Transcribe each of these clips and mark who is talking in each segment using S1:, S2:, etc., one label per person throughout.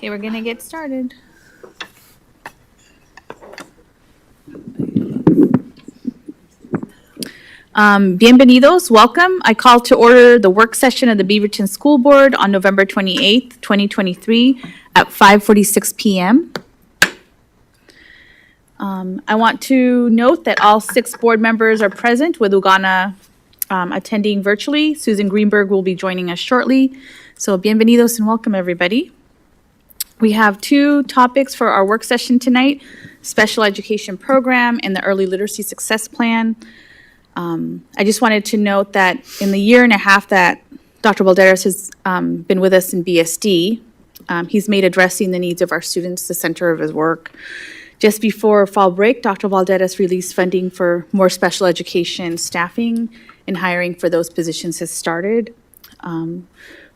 S1: Okay, we're gonna get started. Bienvenidos, welcome. I call to order the work session of the Beaverton School Board on November 28th, 2023 at 5:46 p.m. I want to note that all 6 board members are present, with Ugana attending virtually. Susan Greenberg will be joining us shortly. So bienvenidos and welcome, everybody. We have 2 topics for our work session tonight: special education program and the early literacy success plan. I just wanted to note that in the year and a half that Dr. Balderas has been with us in BSD, he's made addressing the needs of our students the center of his work. Just before fall break, Dr. Balderas released funding for more special education staffing, and hiring for those positions has started.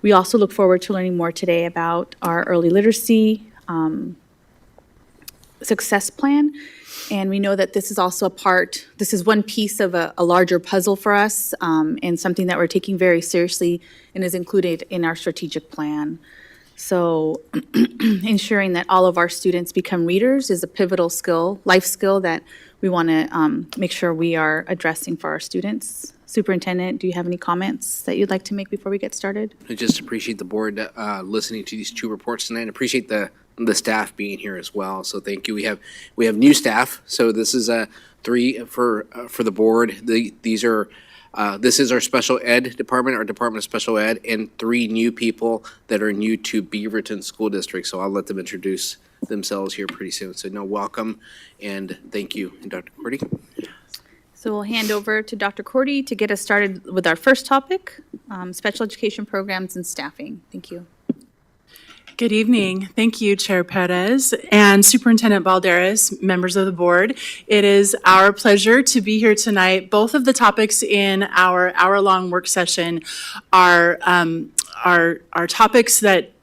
S1: We also look forward to learning more today about our early literacy success plan. And we know that this is also this is one piece of a larger puzzle for us, and something that we're taking very seriously and is included in our strategic plan. So ensuring that all of our students become readers is a pivotal skill, life skill, that we want to make sure we are addressing for our students. Superintendent, do you have any comments that you'd like to make before we get started?
S2: I just appreciate the board listening to these 2 reports tonight. I appreciate the staff being here as well. So thank you. We have new staff. So this is 3 for the board. This is our special ed department, our Department of Special Ed, and 3 new people that are new to Beaverton School District. So I'll let them introduce themselves here pretty soon. So welcome and thank you. And Dr. Cordy.
S1: So we'll hand over to Dr. Cordy to get us started with our first topic, special education programs and staffing. Thank you.
S3: Good evening. Thank you, Chair Perez and Superintendent Balderas, members of the board. It is our pleasure to be here tonight. Both of the topics in our hour-long work session are topics that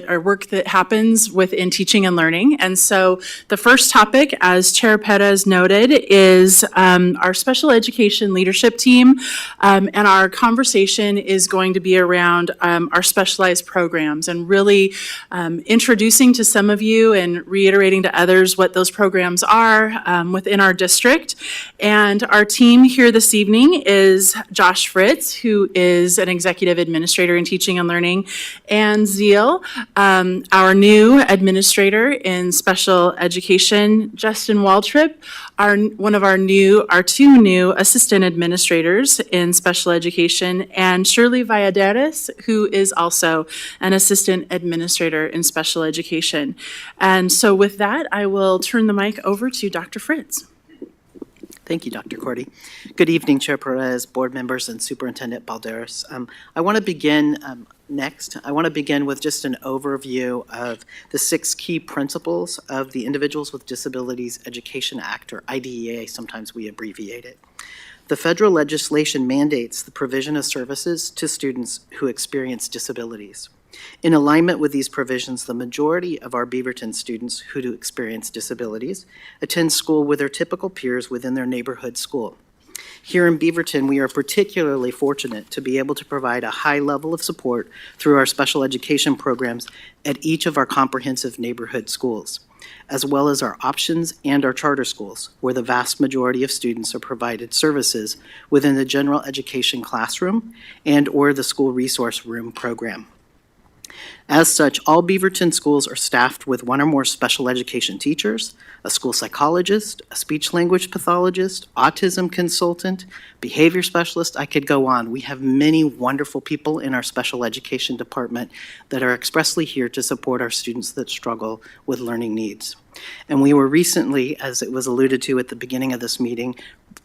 S3: are work that happens within teaching and learning. And so the first topic, as Chair Perez noted, is our special education leadership team. And our conversation is going to be around our specialized programs, and really introducing to some of you and reiterating to others what those programs are within our district. And our team here this evening is Josh Fritz, who is an executive administrator in teaching and learning, and Zeal, our new administrator in special education, Justin Waltrip, one of our 2 new assistant administrators in special education, and Shirley Valladares, who is also an assistant administrator in special education. And so with that, I will turn the mic over to Dr. Fritz.
S4: Thank you, Dr. Cordy. Good evening, Chair Perez, board members, and Superintendent Balderas. I want to begin with just an overview of the 6 key principles of the Individuals with Disabilities Education Act, or IDEA, sometimes we abbreviate it. The federal legislation mandates the provision of services to students who experience disabilities. In alignment with these provisions, the majority of our Beaverton students who do experience disabilities attend school with their typical peers within their neighborhood school. Here in Beaverton, we are particularly fortunate to be able to provide a high level of support through our special education programs at each of our comprehensive neighborhood schools, as well as our options and our charter schools, where the vast majority of students are provided services within the general education classroom and/or the school resource room program. As such, all Beaverton schools are staffed with 1 or more special education teachers, a school psychologist, a speech-language pathologist, autism consultant, behavior specialist. I could go on. We have many wonderful people in our special education department that are expressly here to support our students that struggle with learning needs. And we were recently, as it was alluded to at the beginning of this meeting,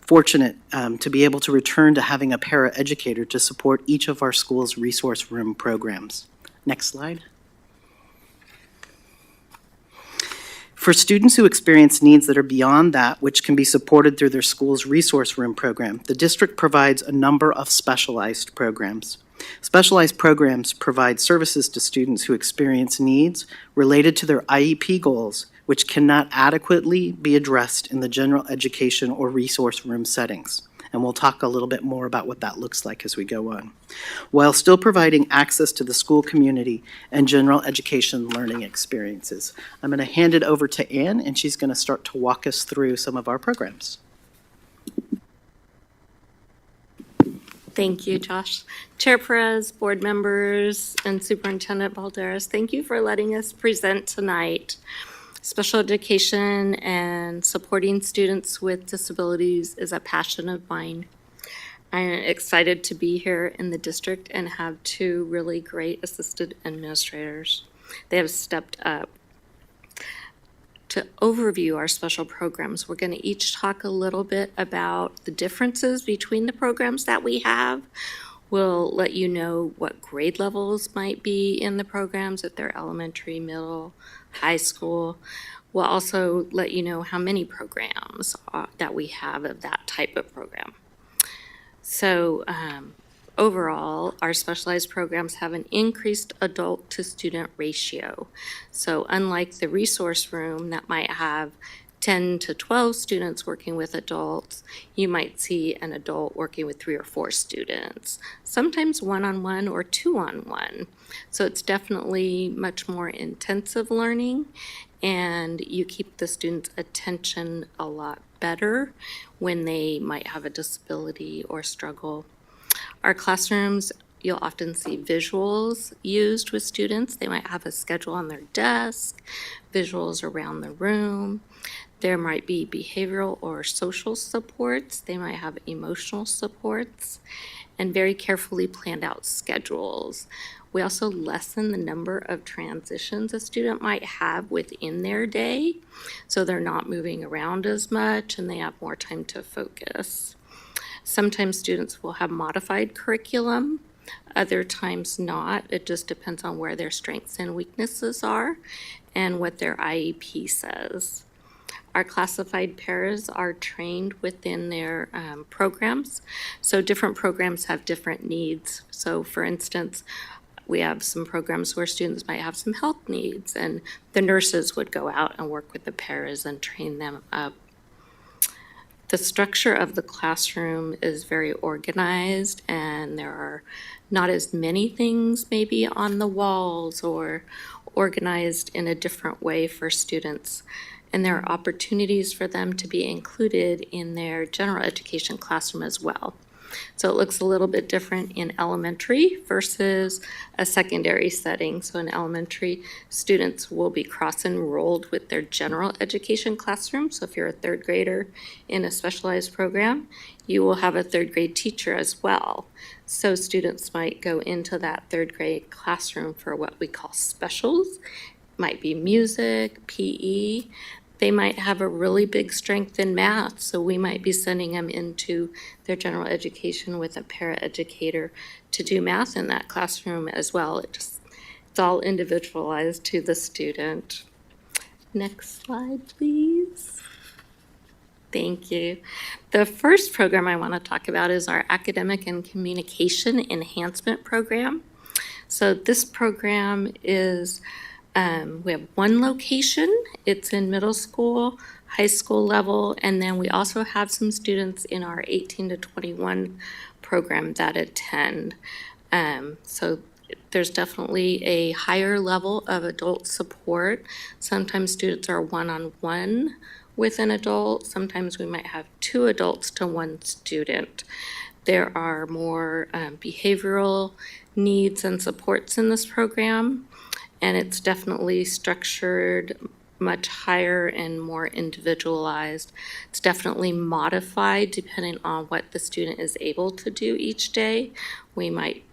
S4: fortunate to be able to return to having a paraeducator to support each of our schools' resource room programs. Next slide. For students who experience needs that are beyond that which can be supported through their school's resource room program, the district provides a number of specialized programs. Specialized programs provide services to students who experience needs related to their IEP goals, which cannot adequately be addressed in the general education or resource room settings. and we'll talk a little bit more about what that looks like as we go on, while still providing access to the school community and general education learning experiences. I'm going to hand it over to Ann, and she's going to start to walk us through some of our programs.
S5: Thank you, Josh. Chair Perez, board members, and Superintendent Balderas, thank you for letting us present tonight. Special education and supporting students with disabilities is a passion of mine. I'm excited to be here in the district and have two really great assistant administrators. They have stepped up. To overview our special programs, we're going to each talk a little bit about the differences between the programs that we have. We'll let you know what grade levels might be in the programs, if they're elementary, middle, high school. We'll also let you know how many programs that we have of that type of program. So overall, our specialized programs have an increased adult to student ratio. So unlike the resource room that might have 10 to 12 students working with adults, you might see an adult working with 3 or 4 students, sometimes one-on-one or two-on-one. So it's definitely much more intensive learning, and you keep the students' attention a lot better when they might have a disability or struggle. Our classrooms, you'll often see visuals used with students. They might have a schedule on their desk, visuals around the room. There might be behavioral or social supports. They might have emotional supports, and very carefully planned out schedules. We also lessen the number of transitions a student might have within their day, so they're not moving around as much and they have more time to focus. Sometimes students will have modified curriculum, other times not. It just depends on where their strengths and weaknesses are and what their IEP says. Our classified pairs are trained within their programs. So different programs have different needs. So for instance, we have some programs where students might have some health needs, and the nurses would go out and work with the pairs and train them up. The structure of the classroom is very organized, and there are not as many things maybe on the walls or organized in a different way for students. And there are opportunities for them to be included in their general education classroom as well. So it looks a little bit different in elementary versus a secondary setting. So in elementary, students will be cross-enrolled with their general education classroom. So if you're a third grader in a specialized program, you will have a third grade teacher as well. So students might go into that third grade classroom for what we call specials. Might be music, PE. They might have a really big strength in math, so we might be sending them into their general education with a paraeducator to do math in that classroom as well. It's all individualized to the student. Next slide, please. Thank you. The first program I want to talk about is our Academic and Communication Enhancement Program. So this program is we have one location. It's in middle school, high school level, and then we also have some students in our 18 to 21 program that attend. So there's definitely a higher level of adult support. Sometimes students are one-on-one with an adult. Sometimes we might have 2 adults to 1 student. There are more behavioral needs and supports in this program, and it's definitely structured much higher and more individualized. It's definitely modified depending on what the student is able to do each day. We might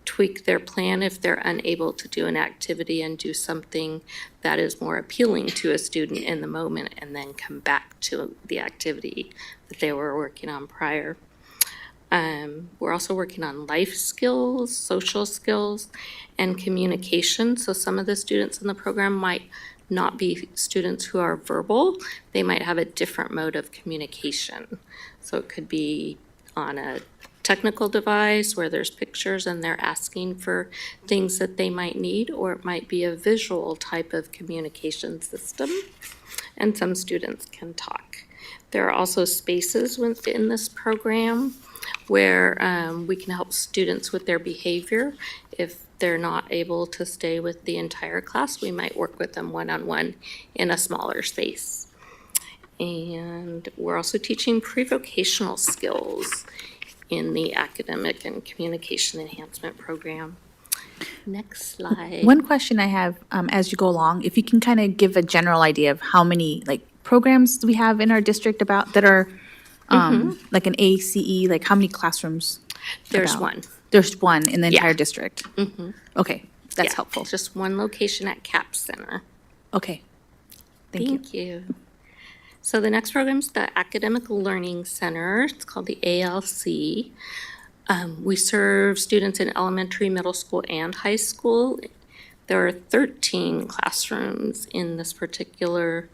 S5: tweak their plan if they're unable to do an activity and do something that is more appealing to a student in the moment, and then come back to the activity that they were working on prior. We're also working on life skills, social skills, and communication. So some of the students in the program might not be students who are verbal. They might have a different mode of communication. So it could be on a technical device where there's pictures and they're asking for things that they might need, or it might be a visual type of communication system. And some students can talk. There are also spaces within this program where we can help students with their behavior. If they're not able to stay with the entire class, we might work with them one-on-one in a smaller space. And we're also teaching pre-vocational skills in the academic and communication enhancement program. Next slide.
S1: One question I have, as you go along, if you can kind of give a general idea of how many, like, programs do we have in our district about, that are, like an ACE, like how many classrooms?
S5: There's
S1: about?
S5: one.
S1: There's one in the
S5: Yeah.
S1: entire district? Okay, that's
S5: Yeah,
S1: helpful.
S5: Just one location at CAP Center.
S1: Okay, thank you.
S5: Thank you. So the next program is the Academic Learning Center. It's called the ALC. We serve students in elementary, middle school, and high school. There are 13 classrooms in this particular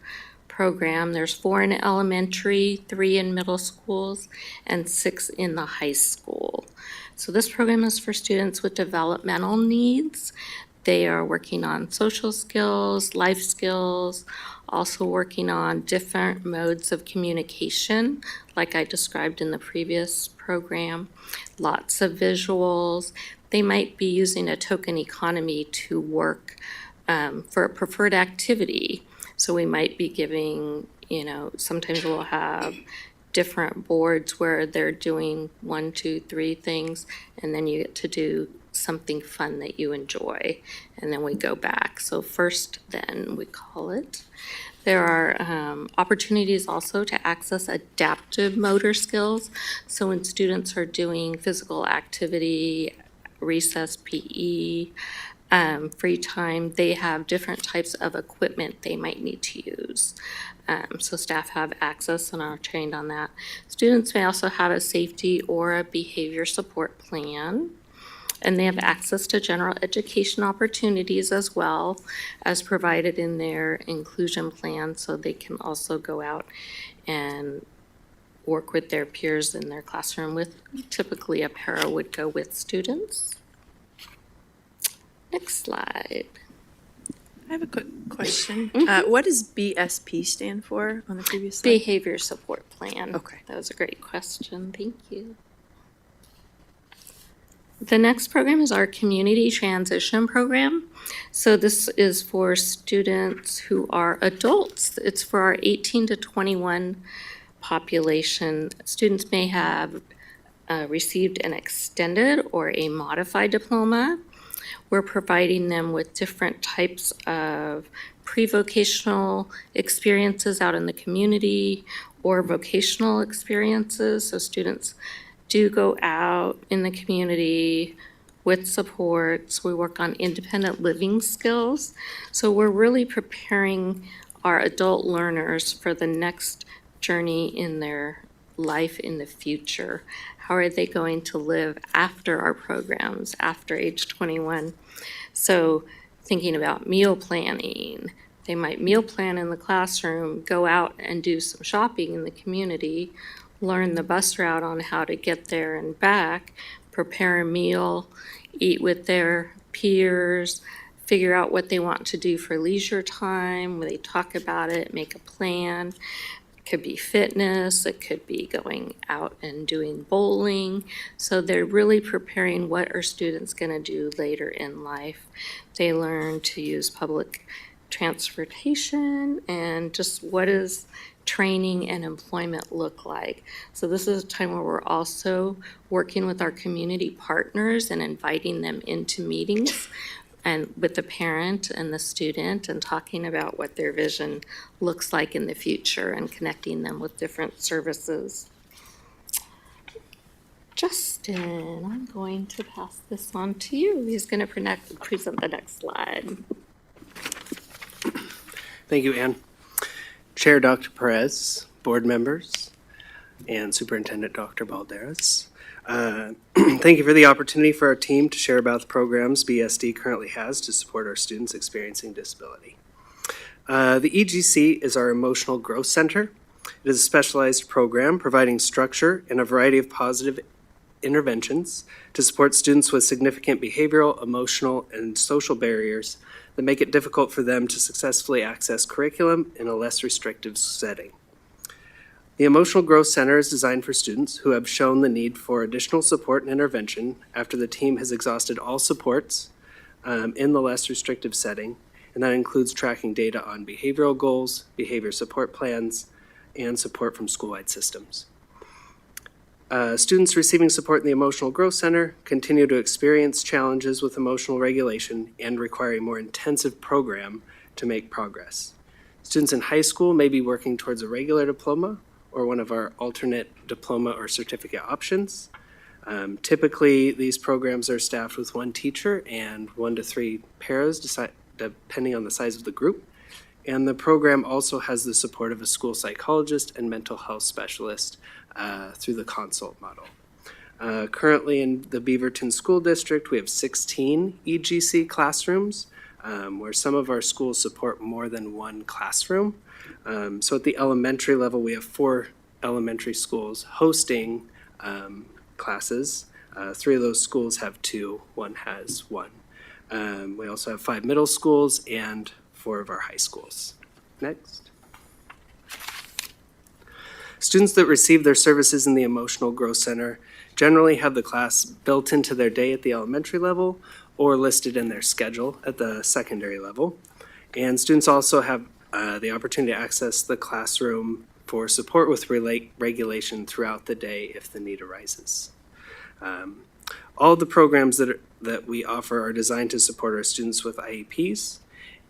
S5: program. There's 4 in elementary, 3 in middle schools, and 6 in the high school. So this program is for students with developmental needs. They are working on social skills, life skills, also working on different modes of communication, like I described in the previous program. Lots of visuals. They might be using a token economy to work for a preferred activity. So we might be giving, sometimes we'll have different boards where they're doing 1, 2, 3 things, and then you get to do something fun that you enjoy, and then we go back. So first then, we call it. There are opportunities also to access adaptive motor skills. So when students are doing physical activity, recess, PE, free time, they have different types of equipment they might need to use. So staff have access and are trained on that. Students may also have a safety or a behavior support plan. And they have access to general education opportunities as well as provided in their inclusion plan, so they can also go out and work with their peers in their classroom with, typically a para would go with students. Next slide.
S6: I have a quick question. What does BSP stand for on the previous slide?
S5: Behavior support plan.
S6: Okay.
S5: That was a great question. Thank you. The next program is our Community Transition Program. So this is for students who are adults. It's for our 18 to 21 population. Students may have received an extended or a modified diploma. We're providing them with different types of pre-vocational experiences out in the community or vocational experiences. So students do go out in the community with supports. We work on independent living skills. So we're really preparing our adult learners for the next journey in their life in the future. How are they going to live after our programs, after age 21? So thinking about meal planning, they might meal plan in the classroom, go out and do some shopping in the community, learn the bus route on how to get there and back, prepare a meal, eat with their peers, figure out what they want to do for leisure time, where they talk about it, make a plan. It could be fitness, it could be going out and doing bowling. So they're really preparing what are students going to do later in life. They learn to use public transportation and just what does training and employment look like. So this is a time where we're also working with our community partners and inviting them into meetings and with the parent and the student and talking about what their vision looks like in the future and connecting them with different services. Justin, I'm going to pass this on to you. He's going to present the next slide.
S7: Thank you, Ann. Chair Dr. Perez, board members, and Superintendent Dr. Balderas. Thank you for the opportunity for our team to share about the programs BSD currently has to support our students experiencing disability. The EGC is our Emotional Growth Center. It is a specialized program providing structure and a variety of positive interventions to support students with significant behavioral, emotional, and social barriers that make it difficult for them to successfully access curriculum in a less restrictive setting. The Emotional Growth Center is designed for students who have shown the need for additional support and intervention after the team has exhausted all supports in the less restrictive setting, and that includes tracking data on behavioral goals, behavior support plans, and support from school-wide systems. Students receiving support in the Emotional Growth Center continue to experience challenges with emotional regulation and require a more intensive program to make progress. Students in high school may be working towards a regular diploma or one of our alternate diploma or certificate options. Typically, these programs are staffed with one teacher and 1 to 3 paras, depending on the size of the group. And the program also has the support of a school psychologist and mental health specialist through the consult model. Currently in the Beaverton School District, we have 16 EGC classrooms, where some of our schools support more than one classroom. So at the elementary level, we have 4 elementary schools hosting classes. 3 of those schools have 2, 1 has 1. We also have 5 middle schools and 4 of our high schools. Next. Students that receive their services in the Emotional Growth Center generally have the class built into their day at the elementary level or listed in their schedule at the secondary level. And students also have the opportunity to access the classroom for support with regulation throughout the day if the need arises. All of the programs that we offer are designed to support our students with IEPs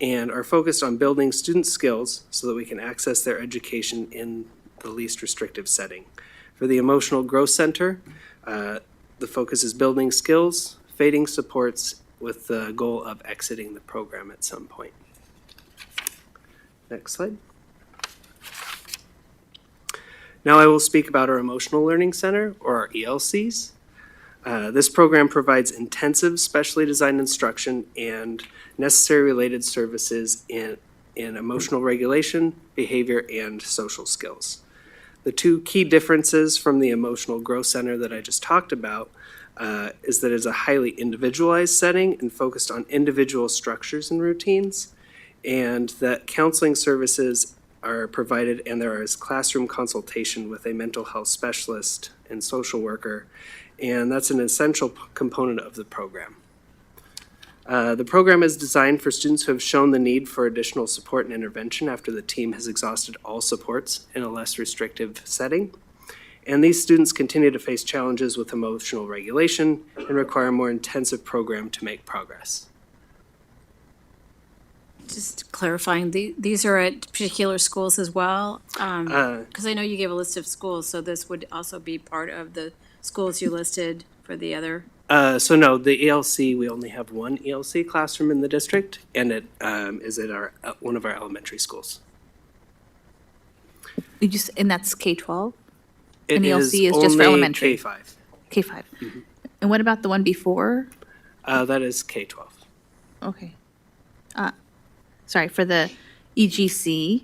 S7: and are focused on building student skills so that we can access their education in the least restrictive setting. For the Emotional Growth Center, the focus is building skills, fading supports with the goal of exiting the program at some point. Next slide. Now I will speak about our Emotional Learning Center, or our ELCs. This program provides intensive specially designed instruction and necessary related services in emotional regulation, behavior, and social skills. The 2 key differences from the Emotional Growth Center that I just talked about is that it's a highly individualized setting and focused on individual structures and routines, and that counseling services are provided and there is classroom consultation with a mental health specialist and social worker, and that's an essential component of the program. The program is designed for students who have shown the need for additional support and intervention after the team has exhausted all supports in a less restrictive setting. And these students continue to face challenges with emotional regulation and require a more intensive program to make progress.
S8: Just clarifying, these are at particular schools as well? Because I know you gave a list of schools, so this would also be part of the schools you listed for the other?
S7: So no, the ELC, we only have 1 ELC classroom in the district, and it is at one of our elementary schools.
S1: And that's K-12?
S7: It
S1: And ELC is just for
S7: only
S1: elementary?
S7: K-5.
S1: K-5. And what about the one before?
S7: That is K-12.
S1: Okay. Sorry, for the EGC,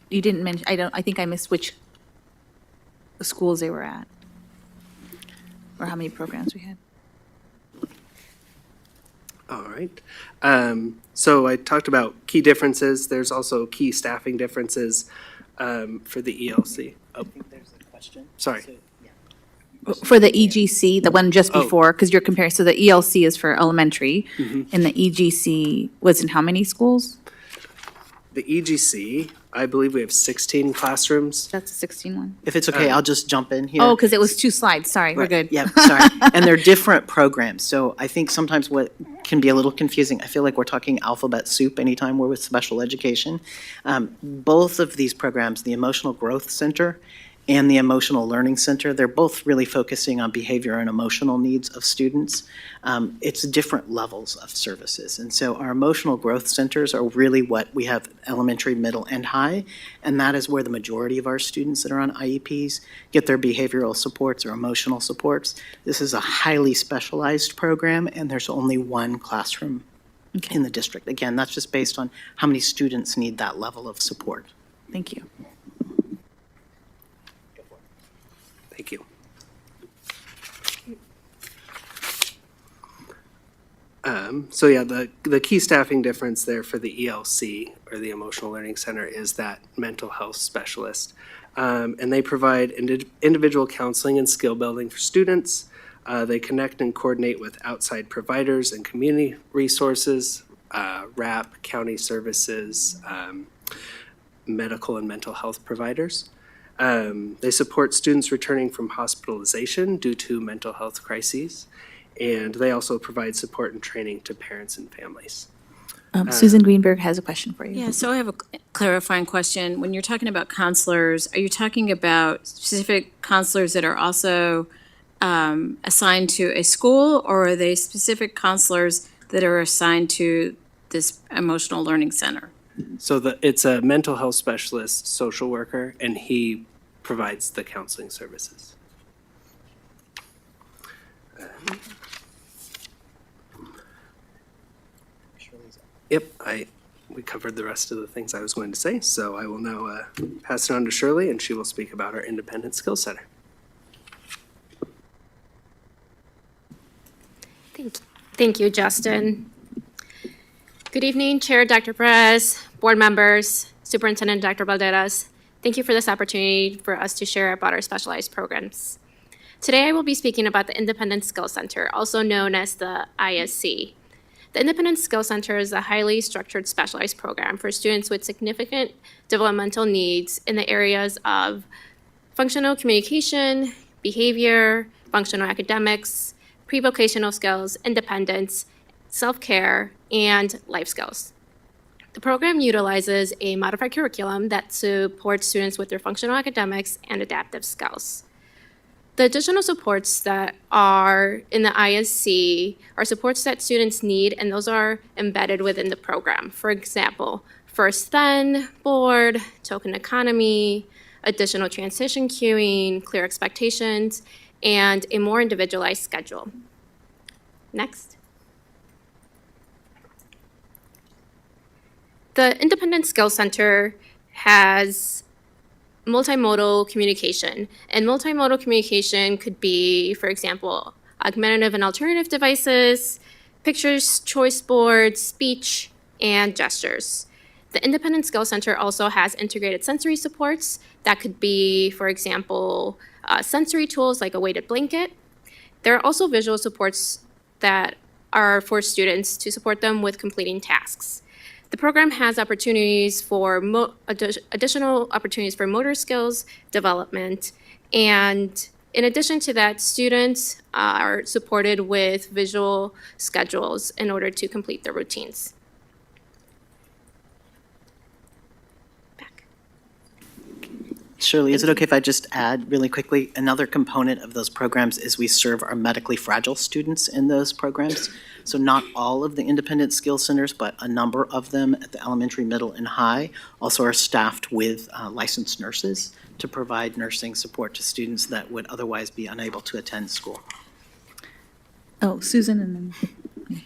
S1: you didn't mention, I think I missed which schools they were at. Or how many programs we had.
S7: All right. So I talked about key differences. There's also key staffing differences for the ELC. Oh,
S4: I think there's a question.
S7: sorry.
S4: So,
S1: For the EGC, the one just
S7: Oh.
S1: before, because you're comparing, so the ELC is for elementary, and the EGC was in how many schools?
S7: The EGC, I believe we have 16 classrooms.
S1: That's a 16 one.
S4: If it's okay, I'll just jump in here.
S1: Oh, because it was 2 slides, sorry, we're
S4: Right,
S1: good.
S4: Yep, sorry. And they're different programs, so I think sometimes what can be a little confusing, I feel like we're talking alphabet soup anytime we're with special education. Both of these programs, the Emotional Growth Center and the Emotional Learning Center, they're both really focusing on behavior and emotional needs of students. It's different levels of services. And so our Emotional Growth Centers are really what we have elementary, middle, and high. And that is where the majority of our students that are on IEPs get their behavioral supports or emotional supports. This is a highly specialized program, and there's only 1 classroom in the district. Again, that's just based on how many students need that level of support.
S1: Thank you.
S7: Thank you. So yeah, the key staffing difference there for the ELC, or the Emotional Learning Center, is that mental health specialist. And they provide individual counseling and skill building for students. They connect and coordinate with outside providers and community resources, RAP, county services, medical and mental health providers. They support students returning from hospitalization due to mental health crises. And they also provide support and training to parents and families.
S1: Susan Greenberg has a question for you.
S8: Yeah, so I have a clarifying question. When you're talking about counselors, are you talking about specific counselors that are also assigned to a school, or are they specific counselors that are assigned to this emotional learning center?
S7: So it's a mental health specialist, social worker, and he provides the counseling services. Yep, we covered the rest of the things I was going to say, so I will now pass it on to Shirley, and she will speak about our Independent Skills Center.
S9: Thank you, Justin. Good evening, Chair Dr. Perez, board members, Superintendent Dr. Balderas. Thank you for this opportunity for us to share about our specialized programs. Today, I will be speaking about the Independent Skills Center, also known as the ISC. The Independent Skills Center is a highly structured specialized program for students with significant developmental needs in the areas of functional communication, behavior, functional academics, pre-vocational skills, independence, self-care, and life skills. The program utilizes a modified curriculum that supports students with their functional academics and adaptive skills. The additional supports that are in the ISC are supports that students need, and those are embedded within the program. For example, First Then, board, token economy, additional transition queuing, clear expectations, and a more individualized schedule. Next. The Independent Skills Center has multimodal communication, and multimodal communication could be, for example, augmentative and alternative devices, pictures, choice boards, speech, and gestures. The Independent Skills Center also has integrated sensory supports that could be, for example, sensory tools like a weighted blanket. There are also visual supports that are for students to support them with completing tasks. The program has opportunities for additional opportunities for motor skills development, and in addition to that, students are supported with visual schedules in order to complete their routines.
S4: Shirley, is it okay if I just add really quickly? Another component of those programs is we serve our medically fragile students in those programs. So not all of the independent skills centers, but a number of them at the elementary, middle, and high also are staffed with licensed nurses to provide nursing support to students that would otherwise be unable to attend school.
S1: Oh, Susan and then.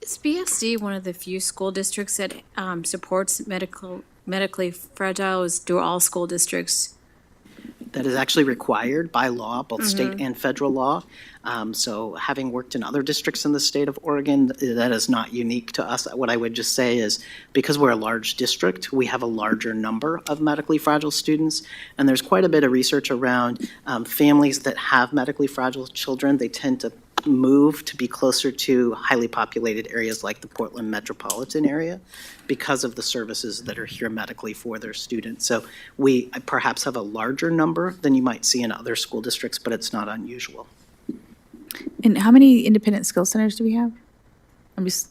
S8: Is BSD one of the few school districts that supports medically fragile? Do all school districts?
S4: That is actually required by law, both state and federal law. So having worked in other districts in the state of Oregon, that is not unique to us. What I would just say is because we're a large district, we have a larger number of medically fragile students. And there's quite a bit of research around families that have medically fragile children. They tend to move to be closer to highly populated areas like the Portland metropolitan area because of the services that are here medically for their students. So we perhaps have a larger number than you might see in other school districts, but it's not unusual.
S1: And how many independent skills centers do we have? I'm just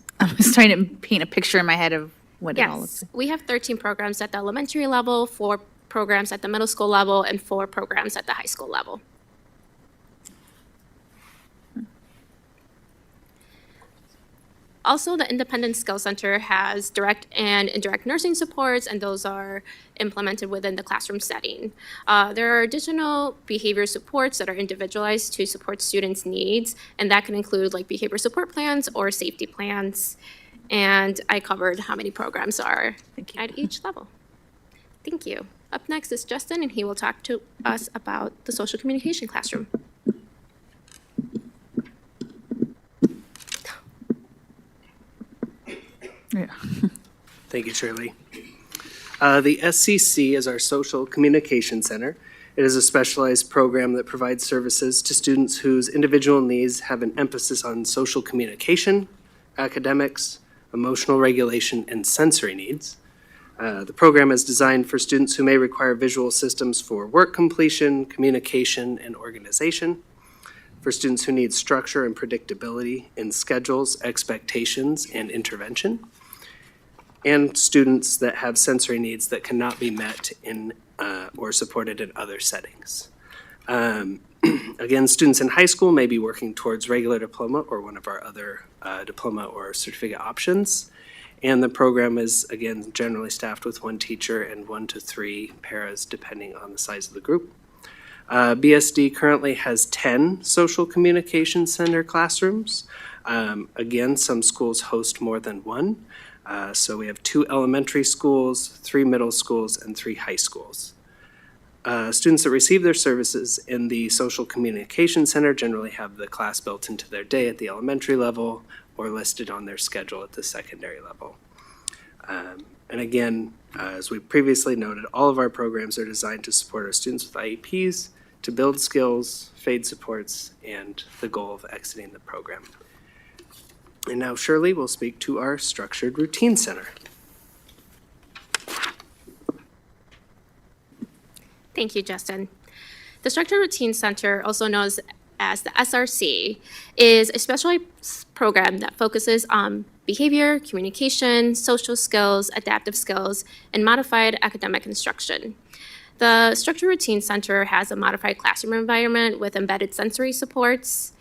S1: trying to paint a picture in my head of what it all looks
S9: Yes,
S1: like.
S9: we have 13 programs at the elementary level, 4 programs at the middle school level, and 4 programs at the high school level. Also, the Independent Skills Center has direct and indirect nursing supports, and those are implemented within the classroom setting. There are additional behavior supports that are individualized to support students' needs, and that can include like behavior support plans or safety plans. And I covered how many programs are at each level. Thank you. Up next is Justin, and he will talk to us about the social communication classroom.
S1: Yeah.
S7: Thank you, Shirley. The SCC is our Social Communication Center. It is a specialized program that provides services to students whose individual needs have an emphasis on social communication, academics, emotional regulation, and sensory needs. The program is designed for students who may require visual systems for work completion, communication, and organization. For students who need structure and predictability in schedules, expectations, and intervention. And students that have sensory needs that cannot be met in or supported in other settings. Again, students in high school may be working towards regular diploma or one of our other diploma or certificate options. And the program is, again, generally staffed with 1 teacher and 1 to 3 paras, depending on the size of the group. BSD currently has 10 social communication center classrooms. Again, some schools host more than 1. So we have 2 elementary schools, 3 middle schools, and 3 high schools. Students that receive their services in the Social Communication Center generally have the class built into their day at the elementary level or listed on their schedule at the secondary level. And again, as we previously noted, all of our programs are designed to support our students with IEPs, to build skills, FADE supports, and the goal of exiting the program. And now Shirley will speak to our Structured Routine Center.
S9: Thank you, Justin. The Structured Routine Center, also known as the SRC, is a specialized program that focuses on behavior, communication, social skills, adaptive skills, and modified academic instruction. The Structured Routine Center has a modified classroom environment with embedded sensory supports,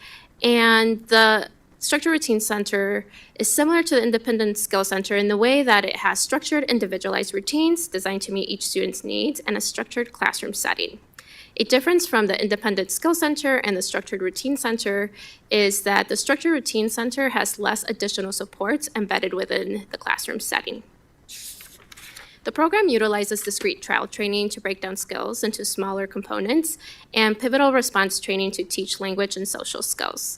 S9: and the Structured Routine Center is similar to the Independent Skill Center in the way that it has structured, individualized routines designed to meet each student's needs and a structured classroom setting. A difference from the Independent Skill Center and the Structured Routine Center is that the Structured Routine Center has less additional supports embedded within the classroom setting. The program utilizes discrete trial training to break down skills into smaller components and pivotal response training to teach language and social skills.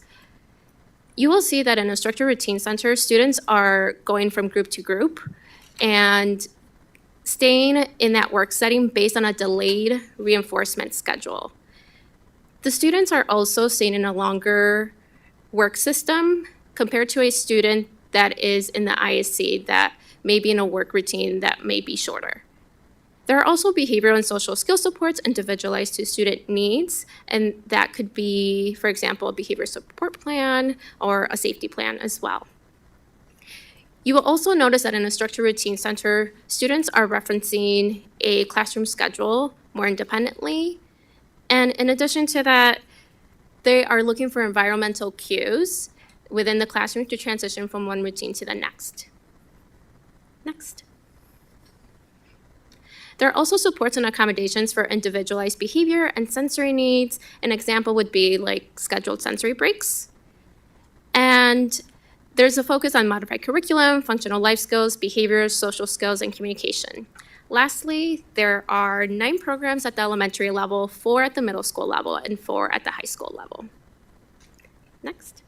S9: You will see that in a Structured Routine Center, students are going from group to group and staying in that work setting based on a delayed reinforcement schedule. The students are also staying in a longer work system compared to a student that is in the ISC that may be in a work routine that may be shorter. There are also behavioral and social skill supports individualized to student needs, and that could be, for example, a behavior support plan or a safety plan as well. You will also notice that in a Structured Routine Center, students are referencing a classroom schedule more independently. And in addition to that, they are looking for environmental cues within the classroom to transition from one routine to the next. Next. There are also supports and accommodations for individualized behavior and sensory needs. An example would be like scheduled sensory breaks. And there's a focus on modified curriculum, functional life skills, behaviors, social skills, and communication. Lastly, there are 9 programs at the elementary level, 4 at the middle school level, and 4 at the high school level. Next.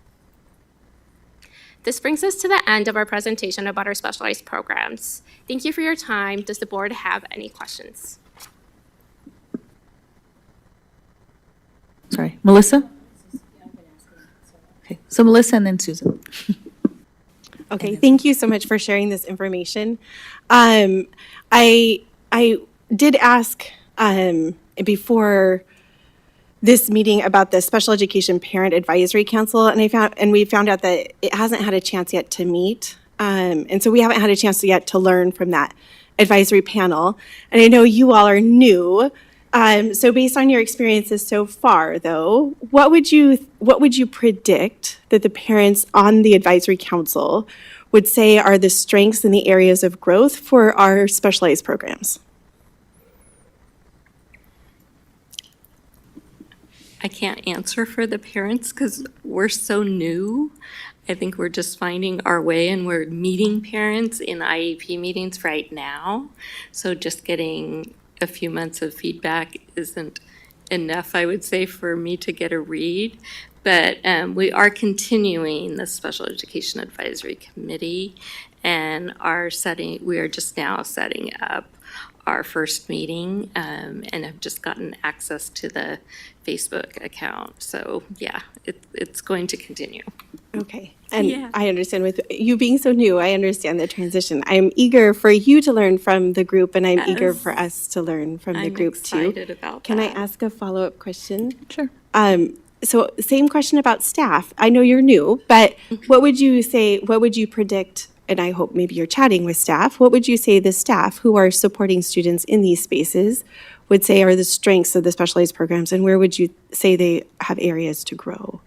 S9: This brings us to the end of our presentation about our specialized programs. Thank you for your time. Does the board have any questions?
S1: Sorry, Melissa? Okay, so Melissa and then Susan.
S10: Okay, thank you so much for sharing this information. I did ask before this meeting about the Special Education Parent Advisory Council, and we found out that it hasn't had a chance yet to meet, and so we haven't had a chance yet to learn from that advisory panel. And I know you all are new, so based on your experiences so far, though, what would you predict that the parents on the advisory council would say are the strengths and the areas of growth for our specialized programs?
S5: I can't answer for the parents because we're so new. I think we're just finding our way and we're meeting parents in IEP meetings right now. So just getting a few months of feedback isn't enough, I would say, for me to get a read. But we are continuing the Special Education Advisory Committee and we are just now setting up our first meeting and have just gotten access to the Facebook account. So yeah, it's going to continue.
S10: Okay. And
S5: Yeah.
S10: I understand with you being so new, I understand the transition. I'm eager for you to learn from the group, and I'm eager
S5: Yes.
S10: for us to learn from the
S5: I'm
S10: group too.
S5: excited about
S10: Can I
S5: that.
S10: ask a follow-up question?
S1: Sure.
S10: So same question about staff. I know you're new, but what would you predict, and I hope maybe you're chatting with staff, what would you say the staff who are supporting students in these spaces would say are the strengths of the specialized programs, and where would you say they have areas to grow?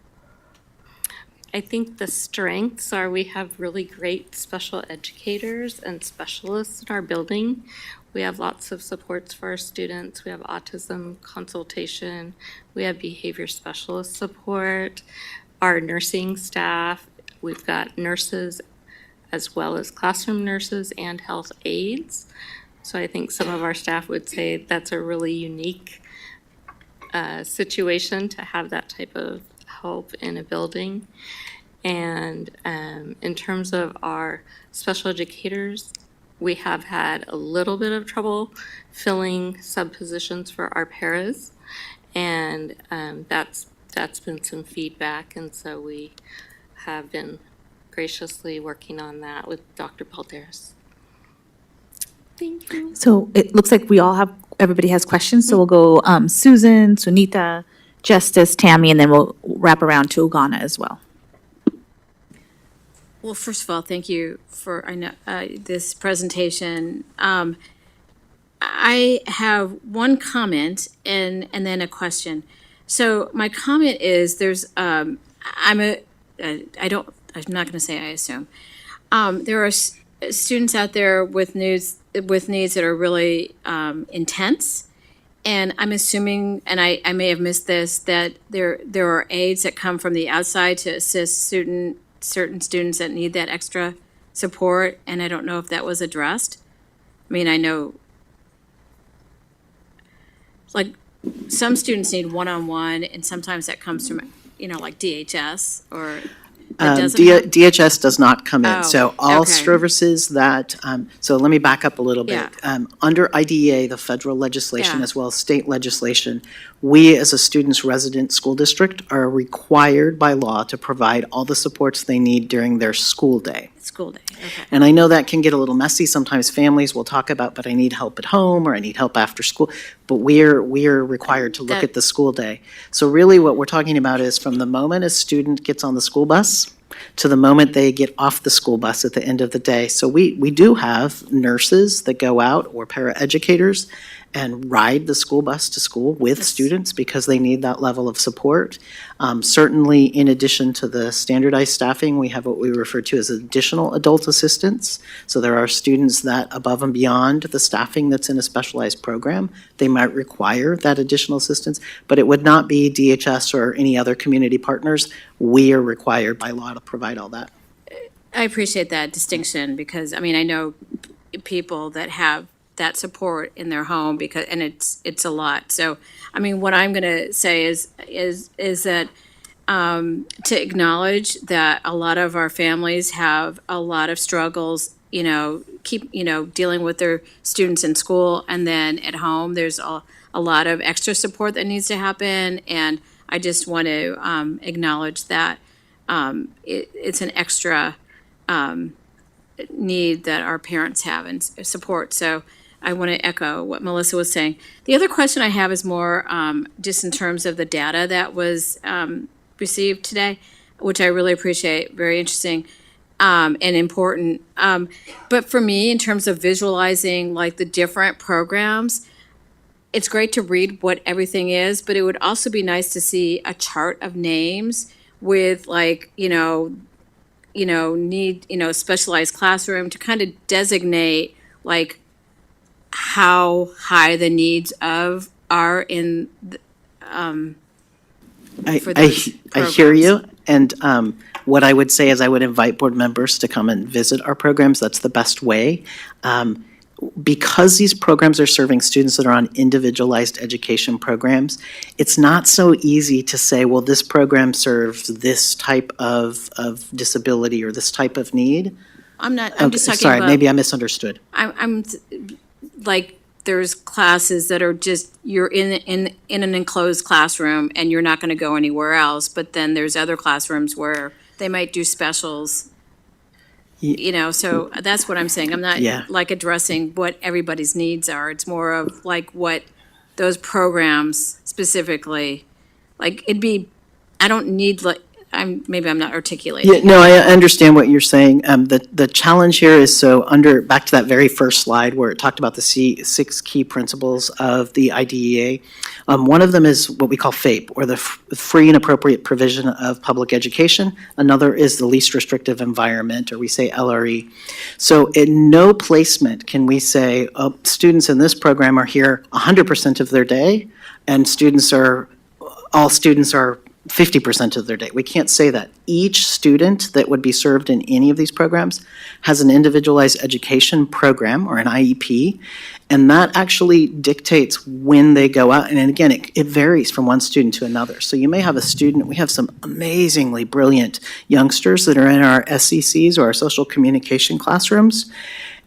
S5: I think the strengths are we have really great special educators and specialists in our building. We have lots of supports for our students. We have autism consultation. We have behavior specialist support. Our nursing staff, we've got nurses as well as classroom nurses and health aides. So I think some of our staff would say that's a really unique situation to have that type of help in a building. And in terms of our special educators, we have had a little bit of trouble filling sub positions for our paras. And that's been some feedback. And so we have been graciously working on that with Dr. Balderas. Thank you.
S1: So it looks like everybody has questions, so we'll go Susan, Sunita, Justice, Tammy, and then we'll wrap around to Ugana as well.
S8: Well, first of all, thank you for this presentation. I have one comment and then a question. So my comment is I'm not going to say I assume. There are students out there with needs that are really intense. And I'm assuming, and I may have missed this, that there are aides that come from the outside to assist certain students that need that extra support, and I don't know if that was addressed. I mean, I know, like, some students need one-on-one, and sometimes that comes from, like DHS, or that doesn't have-
S4: DHS does not come in.
S8: Oh,
S4: So all
S8: okay.
S4: services that, so let me back up a little bit.
S8: Yeah.
S4: Under IDEA, the federal legislation,
S8: Yeah.
S4: as well as state legislation, we as a student's resident school district are required by law to provide all the supports they need during their school day.
S8: School day, okay.
S4: And I know that can get a little messy. Sometimes families will talk about, but I need help at home or I need help after school. But we're required to look
S8: That-
S4: at the school day. So really what we're talking about is from the moment a student gets on the school bus to the moment they get off the school bus at the end of the day. So we do have nurses that go out or paraeducators and ride the school bus to school with students because they need that level of support. Certainly, in addition to the standardized staffing, we have what we refer to as additional adult assistants. So there are students that, above and beyond the staffing that's in a specialized program, they might require that additional assistance, but it would not be DHS or any other community partners. We are required by law to provide all that.
S8: I appreciate that distinction, because, I mean, I know people that have that support in their home and it's a lot. So, I mean, what I'm going to say is that to acknowledge that a lot of our families have a lot of struggles, dealing with their students in school, and then at home, there's a lot of extra support that needs to happen. And I just want to acknowledge that it's an extra need that our parents have and support. So I want to echo what Melissa was saying. The other question I have is more just in terms of the data that was received today, which I really appreciate, very interesting and important. But for me, in terms of visualizing like the different programs, it's great to read what everything is, but it would also be nice to see a chart of names with specialized classroom to kind of designate like how high the of are in for those
S4: I hear you, and what I would say is I would invite board members to come and visit our programs. That's the best way. because these programs are serving students that are on individualized education programs, it's not so easy to say, well, this program serves this type of disability or this type of need.
S8: I'm just
S4: Okay,
S8: talking
S4: sorry,
S8: about.
S4: maybe I misunderstood.
S8: I'm like, there's classes that are just, you're in an enclosed classroom and you're not gonna go anywhere else, but then there's other classrooms where they might do specials. You know, so that's what I'm saying. I'm not
S4: Yeah.
S8: like addressing what everybody's needs are. It's more of like what those programs specifically, like I don't need maybe I'm not articulating.
S4: Yeah, no, I understand what you're saying. The challenge here is back to that very first slide where it talked about the six key principles of the IDEA. One of them is what we call FAPE, or the free and appropriate provision of public education. Another is the least restrictive environment, or we say LRE. So in no placement can we say, students in this program are here 100% of their day, and all students are 50% of their day. We can't say that. Each student that would be served in any of these programs has an individualized education program, or an IEP, and that actually dictates when they go out. And again, it varies from one student to another. So you may have a student, we have some amazingly brilliant youngsters that are in our SCCs or our social communication classrooms,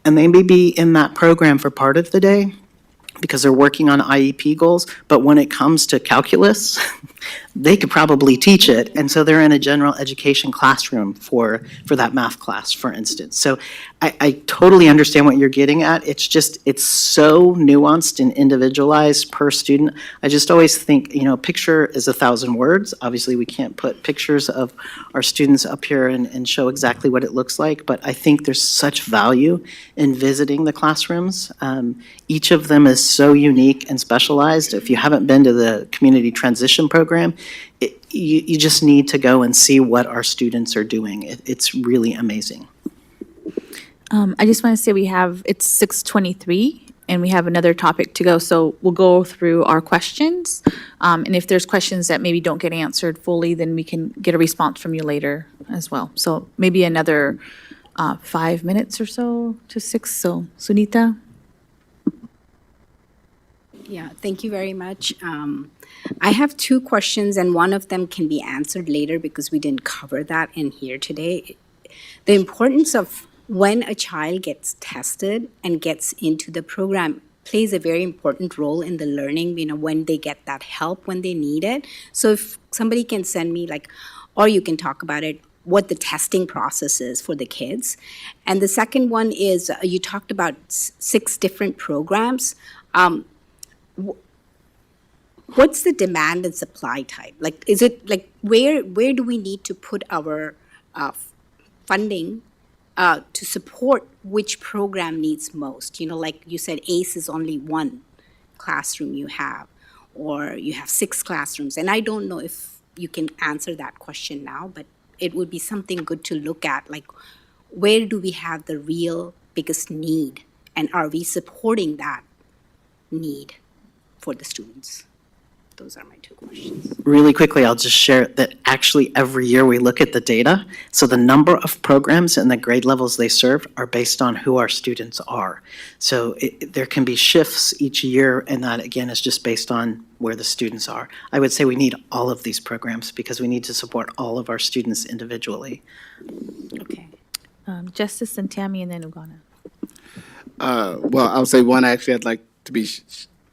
S4: and they may be in that program for part of the day because they're working on IEP goals, but when it comes to calculus, they could probably teach it, and so they're in a general education classroom for that math class, for instance. So I totally understand what you're getting at. It's so nuanced and individualized per student. I just always think, picture is 1,000 words. Obviously, we can't put pictures of our students up here and show exactly what it looks like, but I think there's such value in visiting the classrooms. Each of them is so unique and specialized. If you haven't been to the community transition program, you just need to go and see what our students are doing. It's really amazing.
S1: I just want to say it's 6:23 and we have another topic to go. So we'll go through our questions. And if there's questions that maybe don't get answered fully, then we can get a response from you later as well. So maybe another 5 minutes or so to 6. So Sunita?
S11: Yeah, thank you very much. I have two questions, and one of them can be answered later because we didn't cover that in here today. The importance of when a child gets tested and gets into the program plays a very important role in the learning, when they get that help when they need it. So if somebody can send me or you can talk about it, what the testing process is for the kids. And the second one is, you talked about 6 different programs. What's the demand and supply type? Is it where do we need to put our funding to support which program needs most? Like you said, ACE is only one classroom you have, or you have 6 classrooms. And I don't know if you can answer that question now, but it would be something good to look at. Where do we have the real biggest need? And are we supporting that need for the students? Those are my 2 questions.
S4: Really quickly, I'll just share that actually every year we look at the data. So the number of programs and the grade levels they serve are based on who our students are. So there can be shifts each year, and that again is just based on where the students are. I would say we need all of these programs because we need to support all of our students individually.
S11: Okay.
S1: Justice and Tammy and then Ugana.
S12: Well, I'll say one, actually, I'd like to be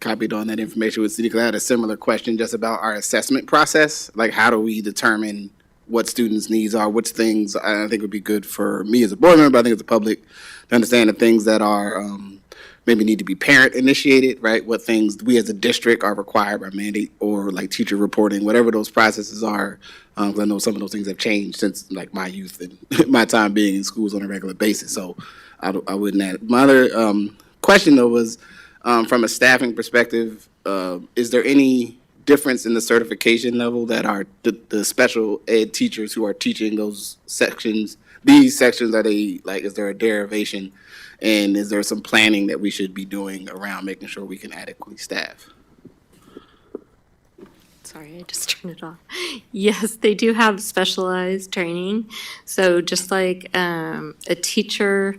S12: copied on that information with City, because I had a similar question just about our assessment process. How do we determine what students' needs are, which things I think would be good for me as a board member, but I think as the public, to understand the things that are maybe need to be parent initiated, right? What things we as a district are required by mandate, or teacher reporting, whatever those processes are. Because I know some of those things have changed since my youth and my time being in schools on a regular basis. So I wouldn't add. My other question though was, from a staffing perspective, is there any difference in the certification level that are the special ed teachers who are teaching those sections? These sections, are they is there a derivation, and is there some planning that we should be doing around making sure we can adequately staff?
S5: Sorry, I just turned it off. Yes, they do have specialized training. So just like a teacher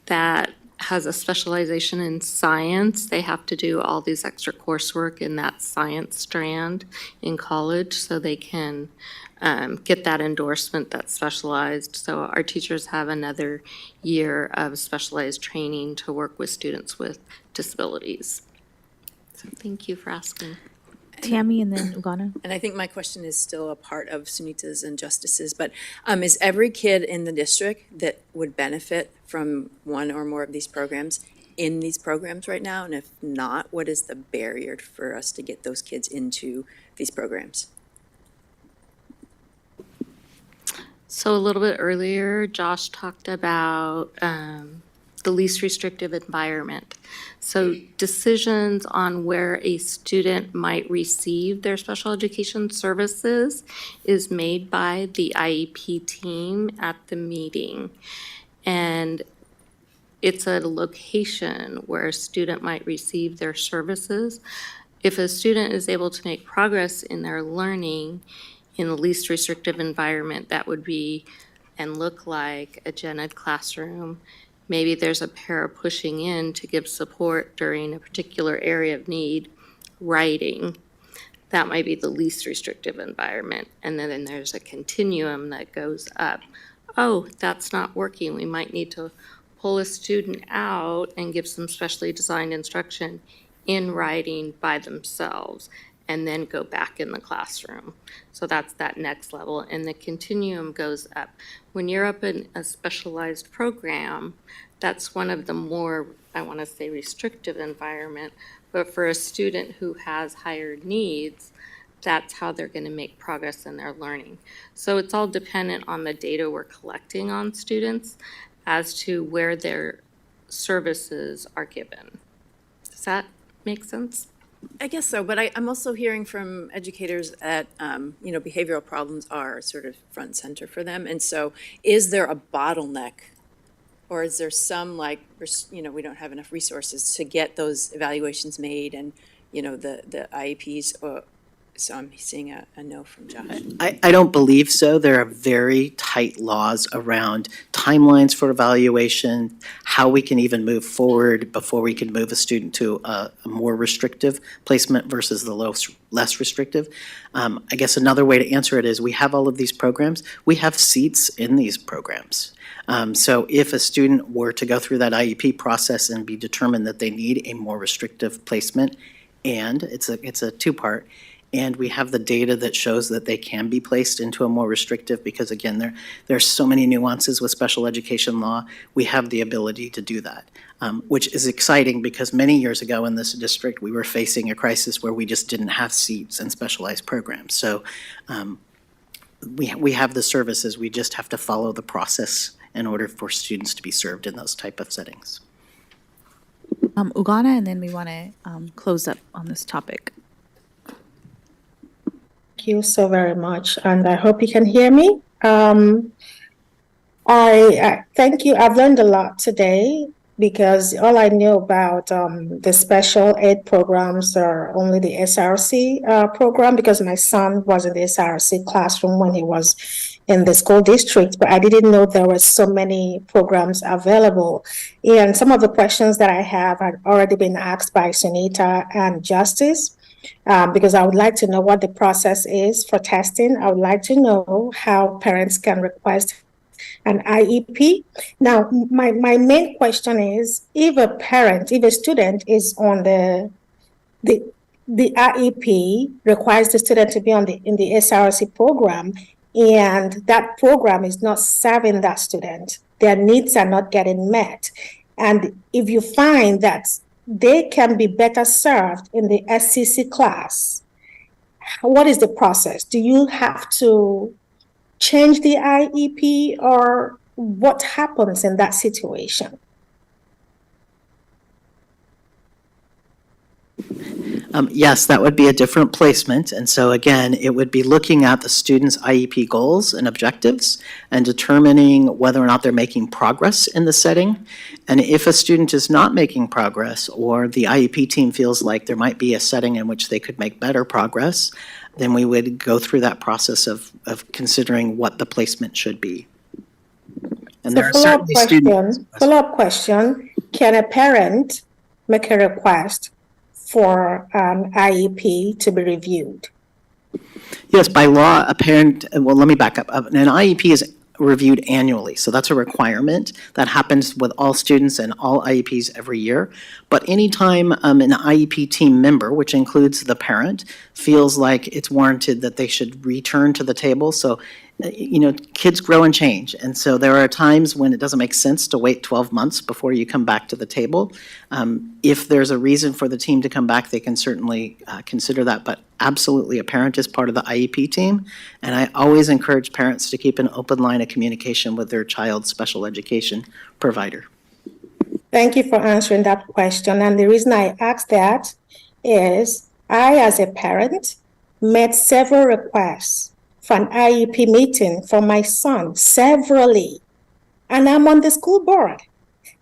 S5: that has a specialization in science, they have to do all these extra coursework in that science strand in college so they can get that endorsement that's specialized. So our teachers have another year of specialized training to work with students with disabilities. So thank you for asking.
S1: Tammy and then Ugana.
S6: And I think my question is still a part of Sunita's and Justice's, but is every kid in the district that would benefit from one or more of these programs in these programs right now? And if not, what is the barrier for us to get those kids into these programs?
S5: So a little bit earlier, Josh talked about the least restrictive environment. So decisions on where a student might receive their special education services is made by the IEP team at the meeting. And it's a location where a student might receive their services. If a student is able to make progress in their learning in the least restrictive environment, that would be and look like a gen ed classroom. Maybe there's a para pushing in to give support during a particular area of need, writing. That might be the least restrictive environment. And then there's a continuum that goes up. Oh, that's not working. We might need to pull a student out and give some specially designed instruction in writing by themselves, and then go back in the classroom. So that's that next level, and the continuum goes up. When you're up in a specialized program, that's one of the more, I want to say, restrictive environment, but for a student who has higher needs, that's how they're going to make progress in their learning. So it's all dependent on the data we're collecting on students as to where their services are given. Does that make sense?
S6: I guess so, but I'm also hearing from educators that, behavioral problems are sort of front and center for them. And so is there a bottleneck, or is there some we don't have enough resources to get those evaluations made and, the IEPs? So I'm seeing a no from Josh.
S4: I don't believe so. There are very tight laws around timelines for evaluation, how we can even move forward before we can move a student to a more restrictive placement versus the less restrictive. I guess another way to answer it is we have all of these programs. We have seats in these programs. So if a student were to go through that IEP process and be determined that they need a more restrictive placement, and it's a two-part, and we have the data that shows that they can be placed into a more restrictive, because again, there's so many nuances with special education law, we have the ability to do that, which is exciting because many years ago in this district, we were facing a crisis where we just didn't have seats in specialized programs. So we have the services, we just have to follow the process in order for students to be served in those type of settings.
S1: Ugana, and then we want to close up on this topic.
S13: Thank you so very much, and I hope you can hear me. I thank you. I've learned a lot today because all I knew about the special ed programs are only the SRC program, because my son was in the SRC classroom when he was in the school district, but I didn't know there were so many programs available. And some of the questions that I have had already been asked by Sunita and Justice. Because I would like to know what the process is for testing. I would like to know how parents can request an IEP. Now, my main question is, if a student is on the IEP requires the student to be in the SRC program, and that program is not serving that student, their needs are not getting met. And if you find that they can be better served in the SCC class, what is the process? Do you have to change the IEP, or what happens in that situation?
S4: Yes, that would be a different placement. And so again, it would be looking at the student's IEP goals and objectives and determining whether or not they're making progress in the setting. And if a student is not making progress, or the IEP team feels like there might be a setting in which they could make better progress, then we would go through that process of considering what the placement should be. And there are certainly students.
S13: Follow-up question. can a parent make a request for an IEP to be reviewed?
S4: Yes, by law, a parent, well, let me back up. An IEP is reviewed annually, so that's a requirement that happens with all students and all IEPs every year. But anytime an IEP team member, which includes the parent, feels like it's warranted that they should return to the table, so kids grow and change. And so there are times when it doesn't make sense to wait 12 months before you come back to the table. If there's a reason for the team to come back, they can certainly consider that. But absolutely, a parent is part of the IEP team. And I always encourage parents to keep an open line of communication with their child's special education provider.
S13: Thank you for answering that question. And the reason I asked that is I, as a parent, made several requests for an IEP meeting for my son, severally. And I'm on the school board.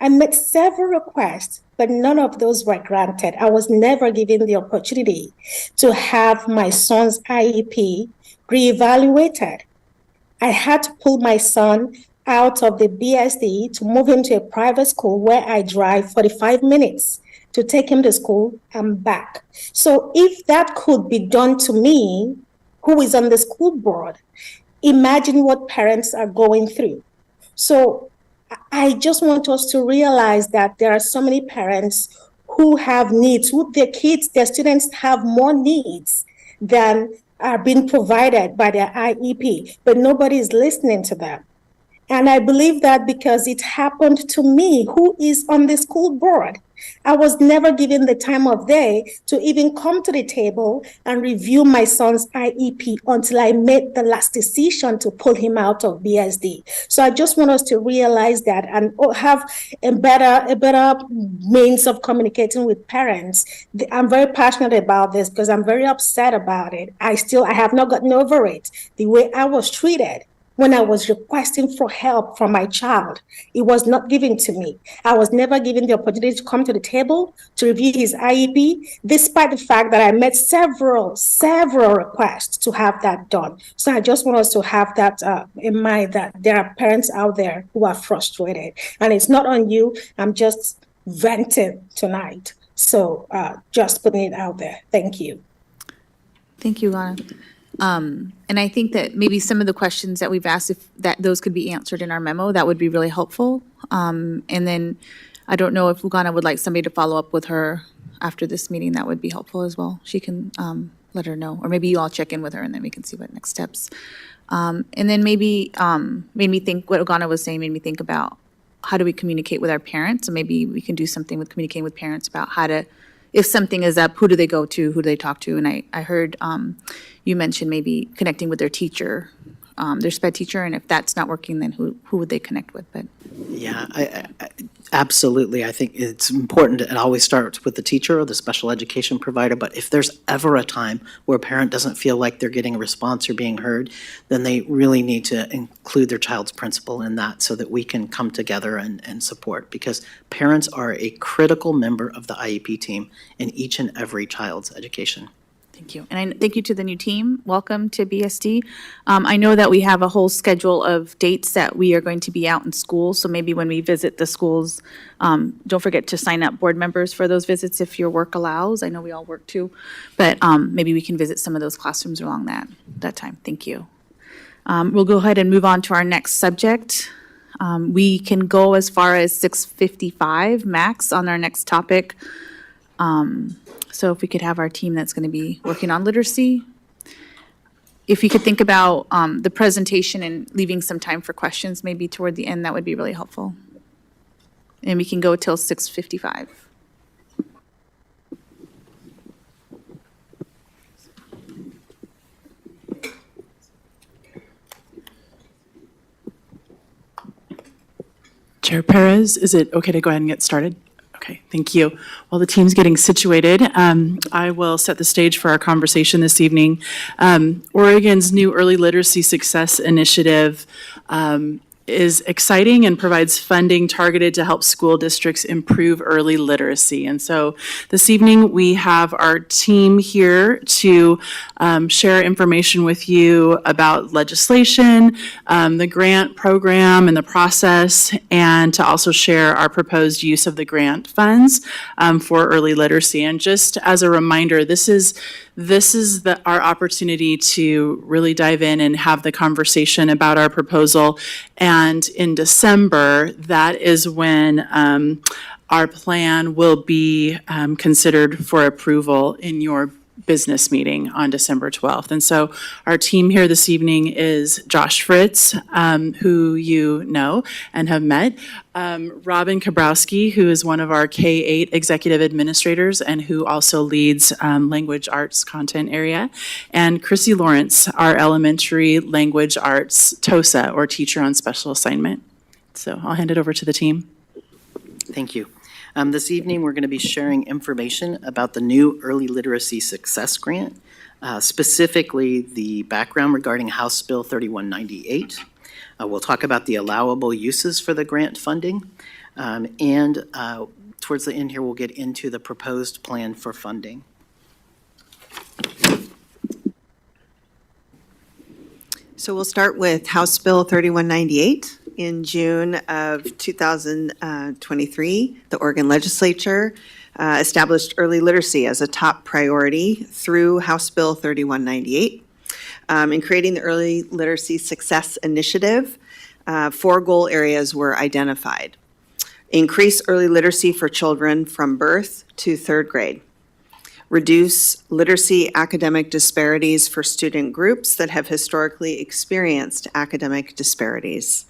S13: I made several requests, but none of those were granted. I was never given the opportunity to have my son's IEP reevaluated. I had to pull my son out of the BSD to move him to a private school where I drive 45 minutes to take him to school and back. So if that could be done to me, who is on the school board, imagine what parents are going through. So I just want us to realize that there are so many parents who have needs, who their kids, their students have more needs than are being provided by their IEP, but nobody is listening to them. And I believe that because it happened to me, who is on the school board. I was never given the time of day to even come to the table and review my son's IEP until I made the last decision to pull him out of BSD. So I just want us to realize that and have a better means of communicating with parents. I'm very passionate about this because I'm very upset about it. I have not gotten over it. The way I was treated when I was requesting for help from my child, it was not given to me. I was never given the opportunity to come to the table to review his IEP, despite the fact that I made several requests to have that done. So I just want us to have that in mind, that there are parents out there who are frustrated. And it's not on you. I'm just venting tonight. So just putting it out there. Thank you.
S1: Thank you, Lana. And I think that maybe some of the questions that we've asked, if that those could be answered in our memo, that would be really helpful. And then I don't know if Lugana would like somebody to follow up with her after this meeting, that would be helpful as well. She can let her know, or maybe you all check in with her and then we can see what next steps. And then maybe made me think, what Lugana was saying made me think about how do we communicate with our parents? And maybe we can do something with communicating with parents about how to, if something is up, who do they go to? Who do they talk to? And I heard you mentioned maybe connecting with their teacher, their SPED teacher, and if that's not working, then who would they connect with? But
S4: Yeah, I absolutely. I think it's important. It always starts with the teacher or the special education provider. But if there's ever a time where a parent doesn't feel like they're getting a response or being heard, then they really need to include their child's principal in that so that we can come together and support. Because parents are a critical member of the IEP team in each and every child's education.
S1: thank you. And thank you to the new team. Welcome to BSD. I know that we have a whole schedule of dates that we are going to be out in schools. So maybe when we visit the schools, don't forget to sign up board members for those visits if your work allows. I know we all work too. But maybe we can visit some of those classrooms along that time. Thank you. We'll go ahead and move on to our next subject. We can go as far as 6:55 max on our next topic. So if we could have our team that's going to be working on literacy. If you could think about the presentation and leaving some time for questions maybe toward the end, that would be really helpful. And we can go till 6:55.
S3: Chair Perez, is it okay to go ahead and get started? Okay, thank you. While the team's getting situated, I will set the stage for our conversation this evening. Oregon's new Early Literacy Success Initiative is exciting and provides funding targeted to help school districts improve early literacy. And so this evening, we have our team here to share information with you about legislation, the grant program and the process, and to also share our proposed use of the grant funds for early literacy. And just as a reminder, this is our opportunity to really dive in and have the conversation about our proposal. And in December, that is when our plan will be considered for approval in your business meeting on December 12th. And so our team here this evening is Josh Fritz, who you know and have met, Robin Kabrowski, who is one of our K-8 executive administrators and who also leads language arts content area, and Chrissy Lawrence, our elementary language arts TOSA, or teacher on special assignment. So I'll hand it over to the team.
S4: Thank you. This evening, we're going to be sharing information about the new Early Literacy Success Grant, specifically the background regarding House Bill 3198. We'll talk about the allowable uses for the grant funding, and towards the end here, we'll get into the proposed plan for funding.
S14: So we'll start with House Bill 3198. In June of 2023, the Oregon Legislature established early literacy as a top priority through House Bill 3198. In creating the Early Literacy Success Initiative, 4 goal areas were identified. Increase early literacy for children from birth to 3rd grade. Reduce literacy academic disparities for student groups that have historically experienced academic disparities.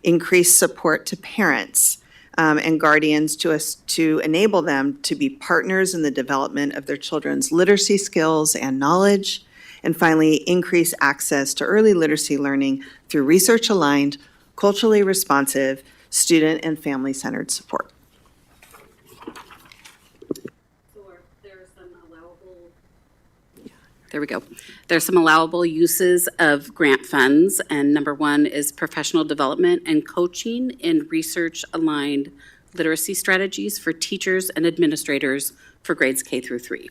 S14: Increase support to parents and guardians to enable them to be partners in the development of their children's literacy skills and knowledge. And finally, increase access to early literacy learning through research-aligned, culturally responsive, student and family-centered support.
S15: There we go. There's some allowable uses of grant funds, and number 1 is professional development and coaching in research-aligned literacy strategies for teachers and administrators for grades K through 3.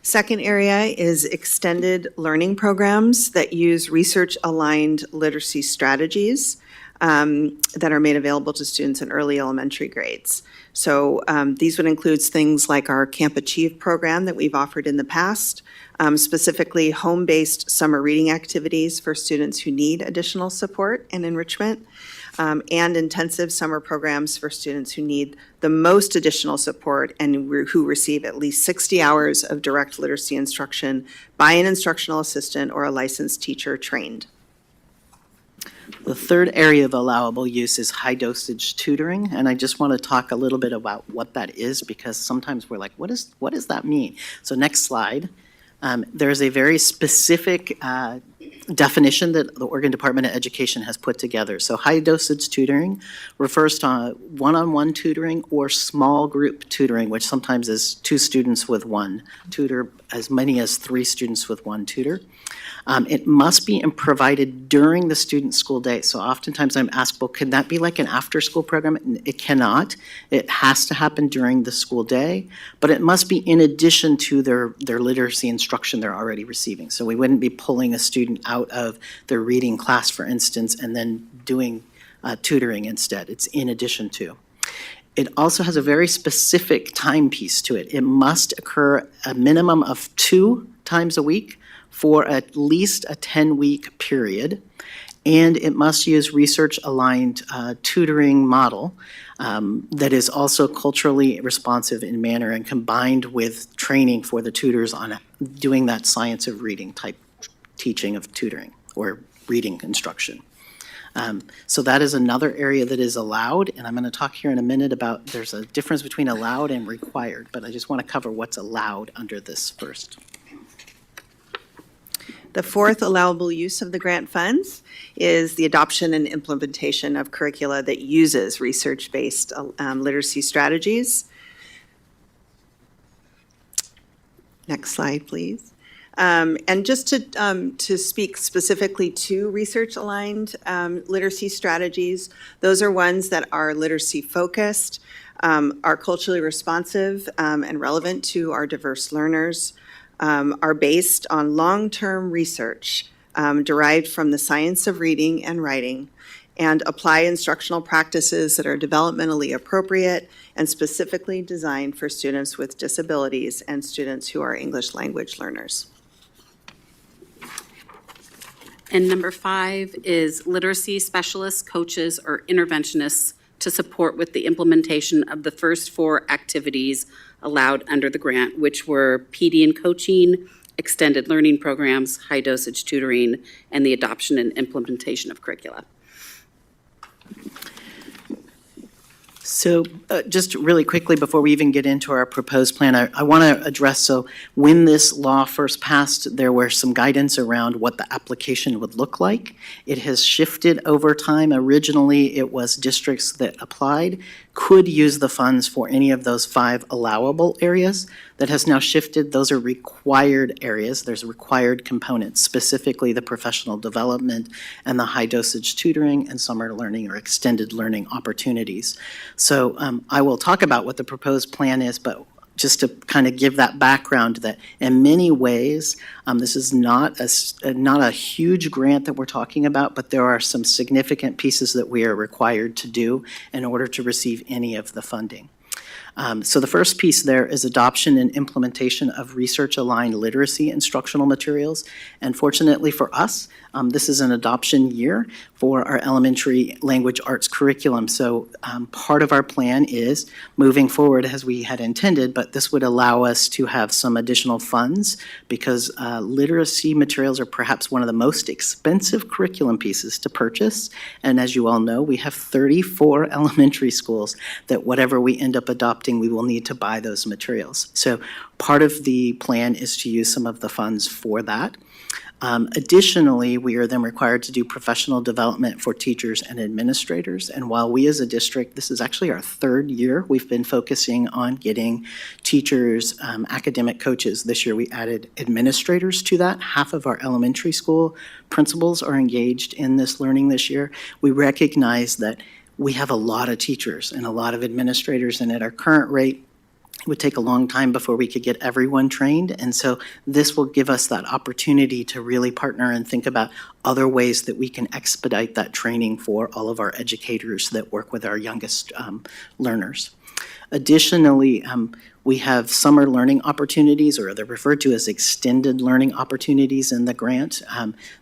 S14: Second area is extended learning programs that use research-aligned literacy strategies that are made available to students in early elementary grades. So these would include things like our Camp Achieve program that we've offered in the past, specifically home-based summer reading activities for students who need additional support and enrichment, and intensive summer programs for students who need the most additional support and who receive at least 60 hours of direct literacy instruction by an instructional assistant or a licensed teacher trained.
S4: The third area of allowable use is high-dosage tutoring, and I just want to talk a little bit about what that is, because sometimes we're like, what does that mean? So next slide. There's a very specific definition that the Oregon Department of Education has put together. So high-dosage tutoring refers to one-on-one tutoring or small group tutoring, which sometimes is 2 students with 1 tutor, as many as 3 students with 1 tutor. It must be provided during the student school day. So oftentimes I'm asked, well, can that be like an after-school program? It cannot. It has to happen during the school day, but it must be in addition to their literacy instruction they're already receiving. So we wouldn't be pulling a student out of their reading class, for instance, and then doing tutoring instead. It's in addition to. It also has a very specific time piece to it. It must occur a minimum of 2 times a week for at least a 10-week period, and it must use research-aligned tutoring model that is also culturally responsive in manner and combined with training for the tutors on doing that science of reading type teaching of tutoring or reading instruction. So that is another area that is allowed, and I'm going to talk here in a minute about there's a difference between allowed and required, but I just want to cover what's allowed under this first.
S14: The fourth allowable use of the grant funds is the adoption and implementation of curricula that uses research-based literacy strategies. Next slide, please. And just to speak specifically to research-aligned literacy strategies, those are ones that are literacy-focused, are culturally responsive and relevant to our diverse learners, are based on long-term research derived from the science of reading and writing, and apply instructional practices that are developmentally appropriate and specifically designed for students with disabilities and students who are English language learners.
S15: And number 5 is literacy specialists, coaches, or interventionists to support with the implementation of the first 4 activities allowed under the grant, which were PD and coaching, extended learning programs, high dosage tutoring, and the adoption and implementation of curricula.
S4: So just really quickly, before we even get into our proposed plan, I want to address, so when this law first passed, there were some guidance around what the application would look like. It has shifted over time. Originally, it was districts that applied could use the funds for any of those 5 allowable areas. That has now shifted. Those are required areas. There's required components, specifically the professional development and the high dosage tutoring and summer learning or extended learning opportunities. So I will talk about what the proposed plan is, but just to kind of give that background that in many ways, this is not a huge grant that we're talking about, but there are some significant pieces that we are required to do in order to receive any of the funding. So the first piece there is adoption and implementation of research-aligned literacy instructional materials. And fortunately for us, this is an adoption year for our elementary language arts curriculum. So part of our plan is moving forward as we had intended, but this would allow us to have some additional funds because literacy materials are perhaps one of the most expensive curriculum pieces to purchase. And as you all know, we have 34 elementary schools that whatever we end up adopting, we will need to buy those materials. So part of the plan is to use some of the funds for that. Additionally, we are then required to do professional development for teachers and administrators. And while we as a district, this is actually our 3rd year, we've been focusing on getting teachers, academic coaches. This year we added administrators to that. Half of our elementary school principals are engaged in this learning this year. We recognize that we have a lot of teachers and a lot of administrators, and at our current rate, it would take a long time before we could get everyone trained. And so this will give us that opportunity to really partner and think about other ways that we can expedite that training for all of our educators that work with our youngest learners. Additionally, we have summer learning opportunities, or they're referred to as extended learning opportunities in the grant.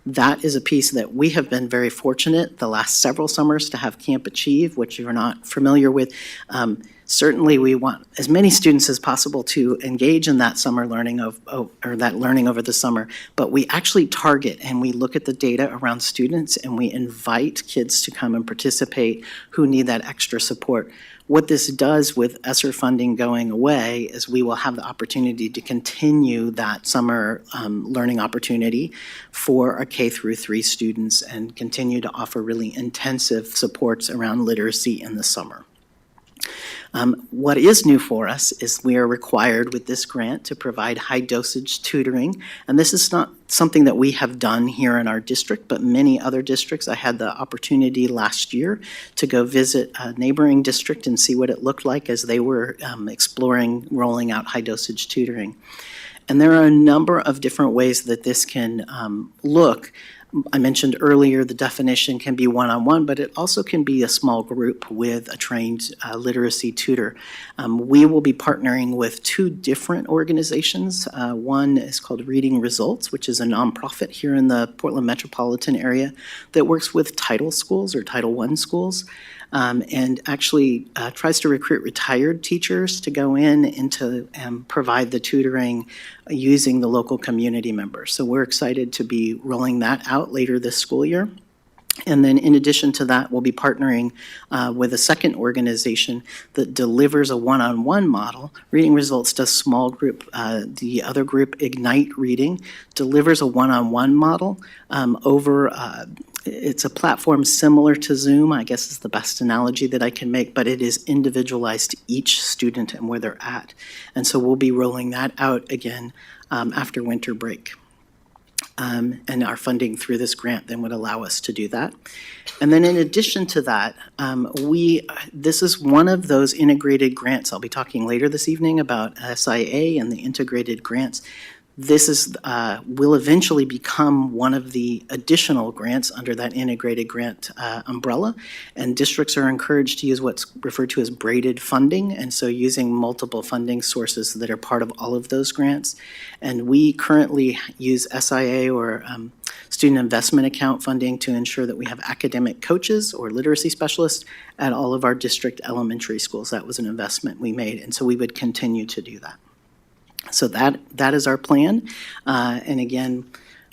S4: That is a piece that we have been very fortunate the last several summers to have Camp Achieve, which you're not familiar with. Certainly, we want as many students as possible to engage in that summer learning or that learning over the summer, but we actually target and we look at the data around students and we invite kids to come and participate who need that extra support. What this does with ESSER funding going away is we will have the opportunity to continue that summer learning opportunity for our K through 3 students and continue to offer really intensive supports around literacy in the summer. What is new for us is we are required with this grant to provide high dosage tutoring, and this is not something that we have done here in our district, but many other districts. I had the opportunity last year to go visit a neighboring district and see what it looked like as they were exploring rolling out high dosage tutoring. And there are a number of different ways that this can look. I mentioned earlier the definition can be one-on-one, but it also can be a small group with a trained literacy tutor. We will be partnering with 2 different organizations. One is called Reading Results, which is a nonprofit here in the Portland metropolitan area that works with Title schools or Title I schools. And actually tries to recruit retired teachers to go in and to provide the tutoring using the local community members. So we're excited to be rolling that out later this school year. And then in addition to that, we'll be partnering with a second organization that delivers a one-on-one model. Reading Results does small group. The other group, Ignite Reading, delivers a one-on-one model over it's a platform similar to Zoom, I guess is the best analogy that I can make, but it is individualized to each student and where they're at. And so we'll be rolling that out again after winter break. And our funding through this grant then would allow us to do that. And then in addition to that, this is one of those integrated grants. I'll be talking later this evening about SIA and the integrated grants. This will eventually become one of the additional grants under that integrated grant umbrella. And districts are encouraged to use what's referred to as braided funding, and so using multiple funding sources that are part of all of those grants. And we currently use SIA or student investment account funding to ensure that we have academic coaches or literacy specialists at all of our district elementary schools. That was an investment we made, and so we would continue to do that. So that is our plan. And again,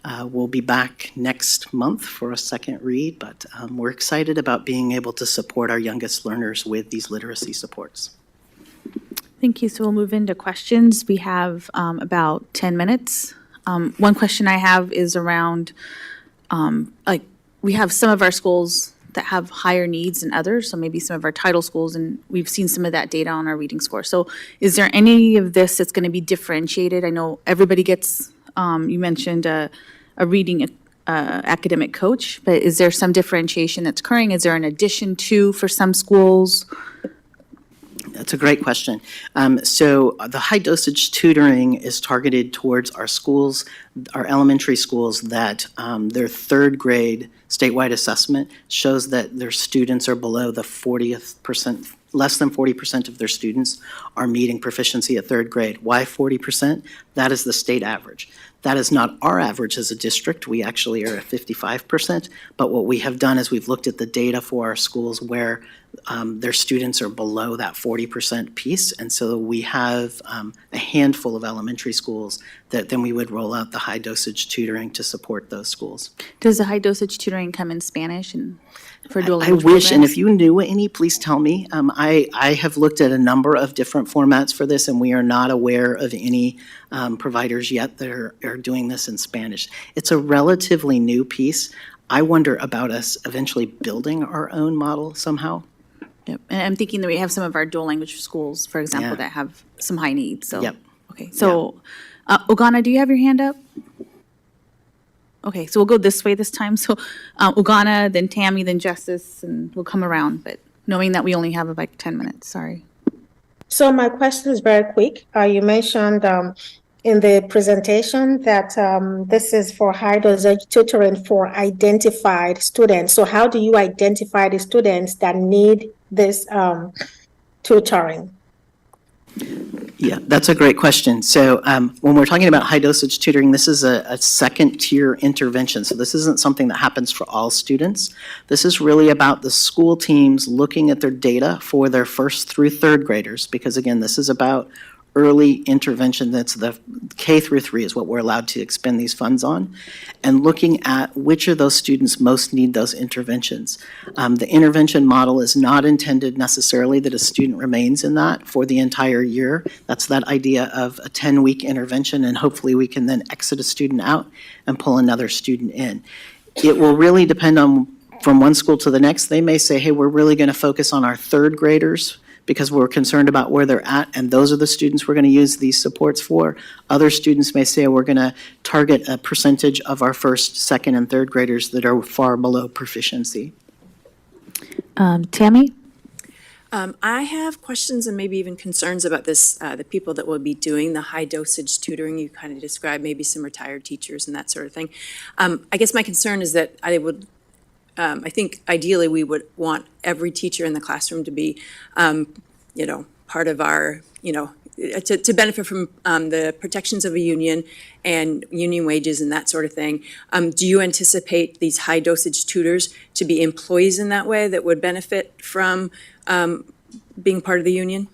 S4: we'll be back next month for a second read, but we're excited about being able to support our youngest learners with these literacy supports.
S1: Thank you. So we'll move into questions. We have about 10 minutes. One question I have is around, we have some of our schools that have higher needs than others, so maybe some of our title schools, and we've seen some of that data on our reading score. So is there any of this that's going to be differentiated? I know everybody gets, you mentioned a reading academic coach, but is there some differentiation that's occurring? Is there an addition to for some schools?
S4: That's a great question. So the high dosage tutoring is targeted towards our schools, our elementary schools that their third grade statewide assessment shows that their students are below the 40th percent, less than 40% of their students are meeting proficiency at third grade. Why 40%? That is the state average. That is not our average as a district. We actually are at 55%. But what we have done is we've looked at the data for our schools where their students are below that 40% piece. And so we have a handful of elementary schools that then we would roll out the high dosage tutoring to support those schools.
S1: Does the high dosage tutoring come in Spanish and for dual
S4: I
S1: language
S4: wish, and
S1: programs?
S4: if you knew any, please tell me. I have looked at a number of different formats for this, and we are not aware of any providers yet that are doing this in Spanish. It's a relatively new piece. I wonder about us eventually building our own model somehow.
S1: Yep. And I'm thinking that we have some of our dual language schools, for example,
S4: Yeah.
S1: that have some high needs, so.
S4: Yep.
S1: Okay, so, Ugana, do you have your hand up? Okay, so we'll go this way this time. So Ugana, then Tammy, then Justice, and we'll come around, but knowing that we only have like 10 minutes, sorry.
S13: So my question is very quick. You mentioned in the presentation that this is for high dosage tutoring for identified students. So how do you identify the students that need this tutoring?
S4: Yeah, that's a great question. So when we're talking about high dosage tutoring, this is a second tier intervention. So this isn't something that happens for all students. This is really about the school teams looking at their data for their first through third graders, because again, this is about early intervention. That's the K through 3 is what we're allowed to expend these funds on, and looking at which of those students most need those interventions. The intervention model is not intended necessarily that a student remains in that for the entire year. That's that idea of a 10-week intervention, and hopefully we can then exit a student out and pull another student in. It will really depend on from one school to the next. They may say, hey, we're really going to focus on our third graders because we're concerned about where they're at, and those are the students we're going to use these supports for. Other students may say we're going to target a percentage of our first, second, and third graders that are far below proficiency.
S1: Tammy?
S6: I have questions and maybe even concerns about this, the people that will be doing the high dosage tutoring. You kind of described maybe some retired teachers and that sort of thing. I guess my concern is that I think ideally we would want every teacher in the classroom to be, part of our, to benefit from the protections of a union and union wages and that sort of thing. Do you anticipate these high dosage tutors to be employees in that way that would benefit from being part of the union?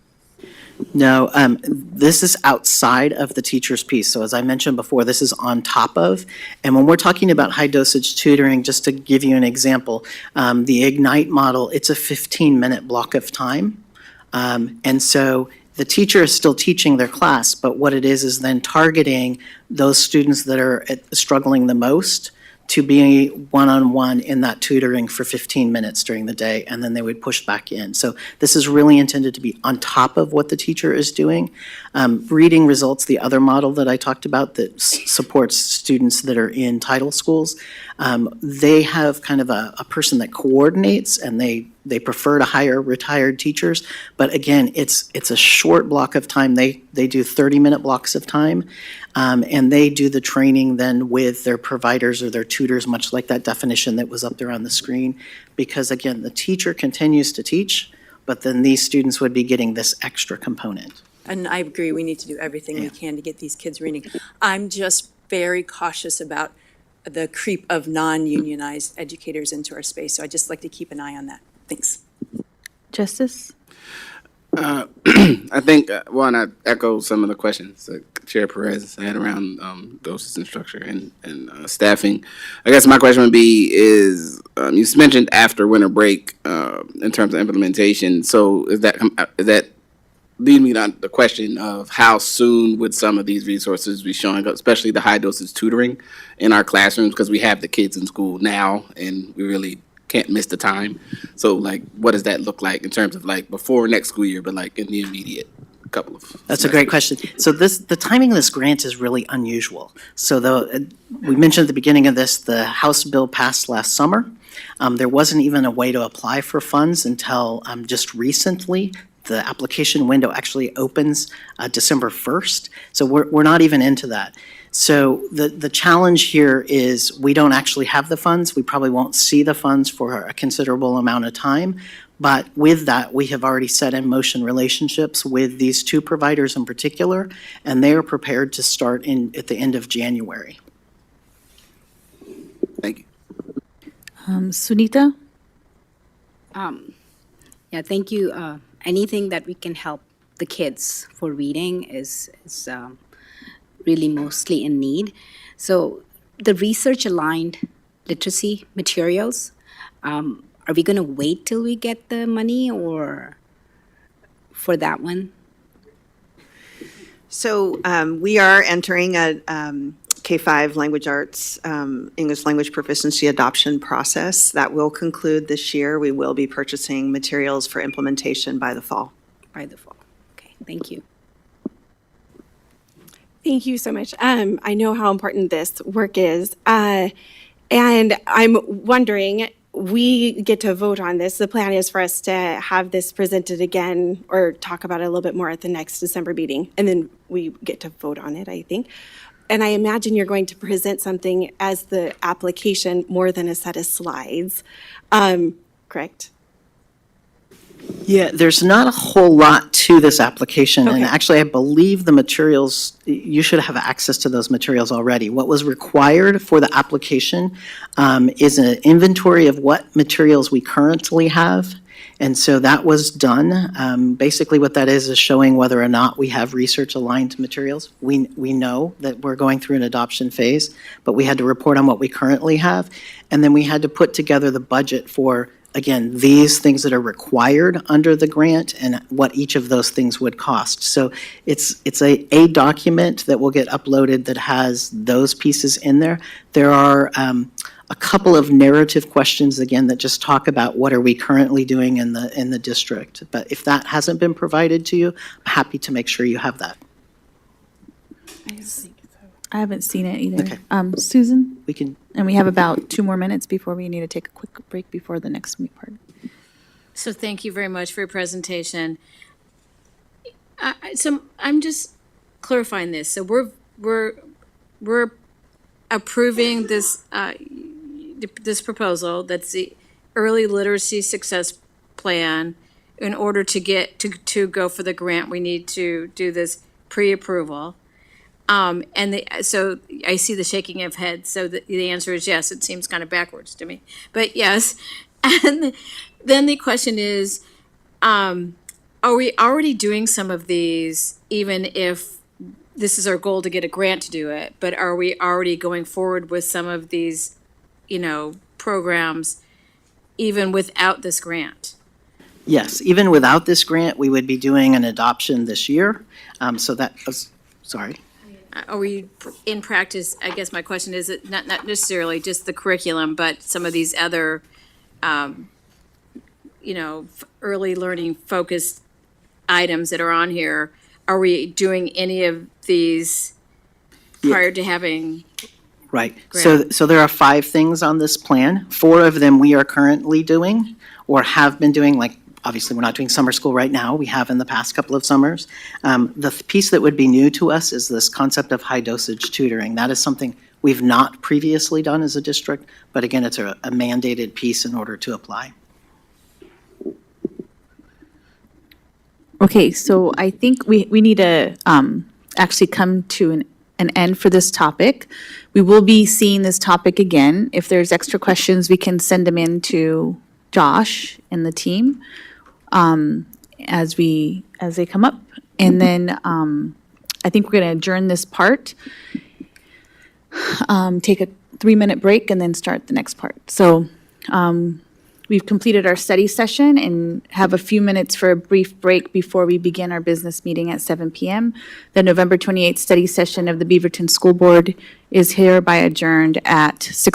S4: No, this is outside of the teacher's piece. So as I mentioned before, this is on top of. And when we're talking about high dosage tutoring, just to give you an example, the Ignite model, it's a 15-minute block of time. And so the teacher is still teaching their class, but what it is then targeting those students that are struggling the most to be one-on-one in that tutoring for 15 minutes during the day, and then they would push back in. So this is really intended to be on top of what the teacher is doing. Reading Results, the other model that I talked about that supports students that are in title schools, they have kind of a person that coordinates, and they prefer to hire retired teachers. But again, it's a short block of time. They do 30-minute blocks of time. And they do the training then with their providers or their tutors, much like that definition that was up there on the screen. Because again, the teacher continues to teach, but then these students would be getting this extra component.
S6: And I agree, we need to do everything we can to get these kids reading. I'm just very cautious about the creep of non-unionized educators into our space, so I'd just like to keep an eye on that. Thanks.
S1: Justice?
S12: I think, one, I echo some of the questions that Chair Perez had around doses and structure and staffing. I guess my question would be is, you mentioned after winter break in terms of implementation. So is that lead me to the question of how soon would some of these resources be showing up, especially the high dosage tutoring in our classrooms, because we have the kids in school now and we really can't miss the time. So like, what does that look like in terms of like before next school year, but like in the immediate couple of
S4: That's a great question. So the timing of this grant is really unusual. So we mentioned at the beginning of this, the House bill passed last summer. There wasn't even a way to apply for funds until just recently. The application window actually opens December 1st. So we're not even into that. So the challenge here is we don't actually have the funds. We probably won't see the funds for a considerable amount of time. But with that, we have already set in motion relationships with these two providers in particular, and they are prepared to start at the end of January.
S12: Thank you.
S1: Sunita?
S11: Yeah, thank you. Anything that we can help the kids for reading is really mostly in need. So the research-aligned literacy materials, are we going to wait till we get the money or for that one?
S14: So we are entering a K-5 language arts, English language proficiency adoption process. That will conclude this year. We will be purchasing materials for implementation by the fall.
S11: By the fall. Okay, thank you.
S10: Thank you so much. I know how important this work is. And I'm wondering, we get to vote on this. The plan is for us to have this presented again or talk about it a little bit more at the next December meeting. And then we get to vote on it, I think. And I imagine you're going to present something as the application more than a set of slides. Correct?
S4: Yeah, there's not a whole lot to this application. And
S10: Okay.
S4: actually, I believe the materials, you should have access to those materials already. What was required for the application is an inventory of what materials we currently have. And so that was done. Basically, what that is showing whether or not we have research-aligned materials. We know that we're going through an adoption phase, but we had to report on what we currently have. And then we had to put together the budget for, again, these things that are required under the grant and what each of those things would cost. So it's a document that will get uploaded that has those pieces in there. There are a couple of narrative questions, again, that just talk about what are we currently doing in the district. But if that hasn't been provided to you, I'm happy to make sure you have that.
S1: I haven't seen it either.
S4: Okay.
S1: Susan?
S4: We can,
S1: And we have about 2 more minutes before we need to take a quick break before the next meet part.
S8: So thank you very much for your presentation. So I'm just clarifying this. So we're approving this this proposal that's the early literacy success plan. In order to get to go for the grant, we need to do this pre-approval. So I see the shaking of heads. So the answer is yes. It seems kind of backwards to me, but yes. And then the question is, are we already doing some of these, even if this is our goal to get a grant to do it, but are we already going forward with some of these, programs, even without this grant?
S4: yes, even without this grant, we would be doing an adoption this year. So that was, sorry.
S8: are we in practice, I guess my question is, it not necessarily just the curriculum, but some of these other, early learning focused items that are on here, are we doing any of these prior to having?
S4: Right. So there are 5 things on this plan. 4 of them we are currently doing or have been doing, like, obviously, we're not doing summer school right now. We have in the past couple of summers. The piece that would be new to us is this concept of high-dosage tutoring. That is something we've not previously done as a district, but again, it's a mandated piece in order to apply.
S1: Okay, so I think we need to actually come to an end for this topic. We will be seeing this topic again. If there's extra questions, we can send them in to Josh and the team as they come up. And then I think we're going to adjourn this part, take a 3-minute break, and then start the next part. So we've completed our study session and have a few minutes for a brief break before we begin our business meeting at 7 p.m. The November 28th study session of the Beaverton School Board is hereby adjourned at 6:00.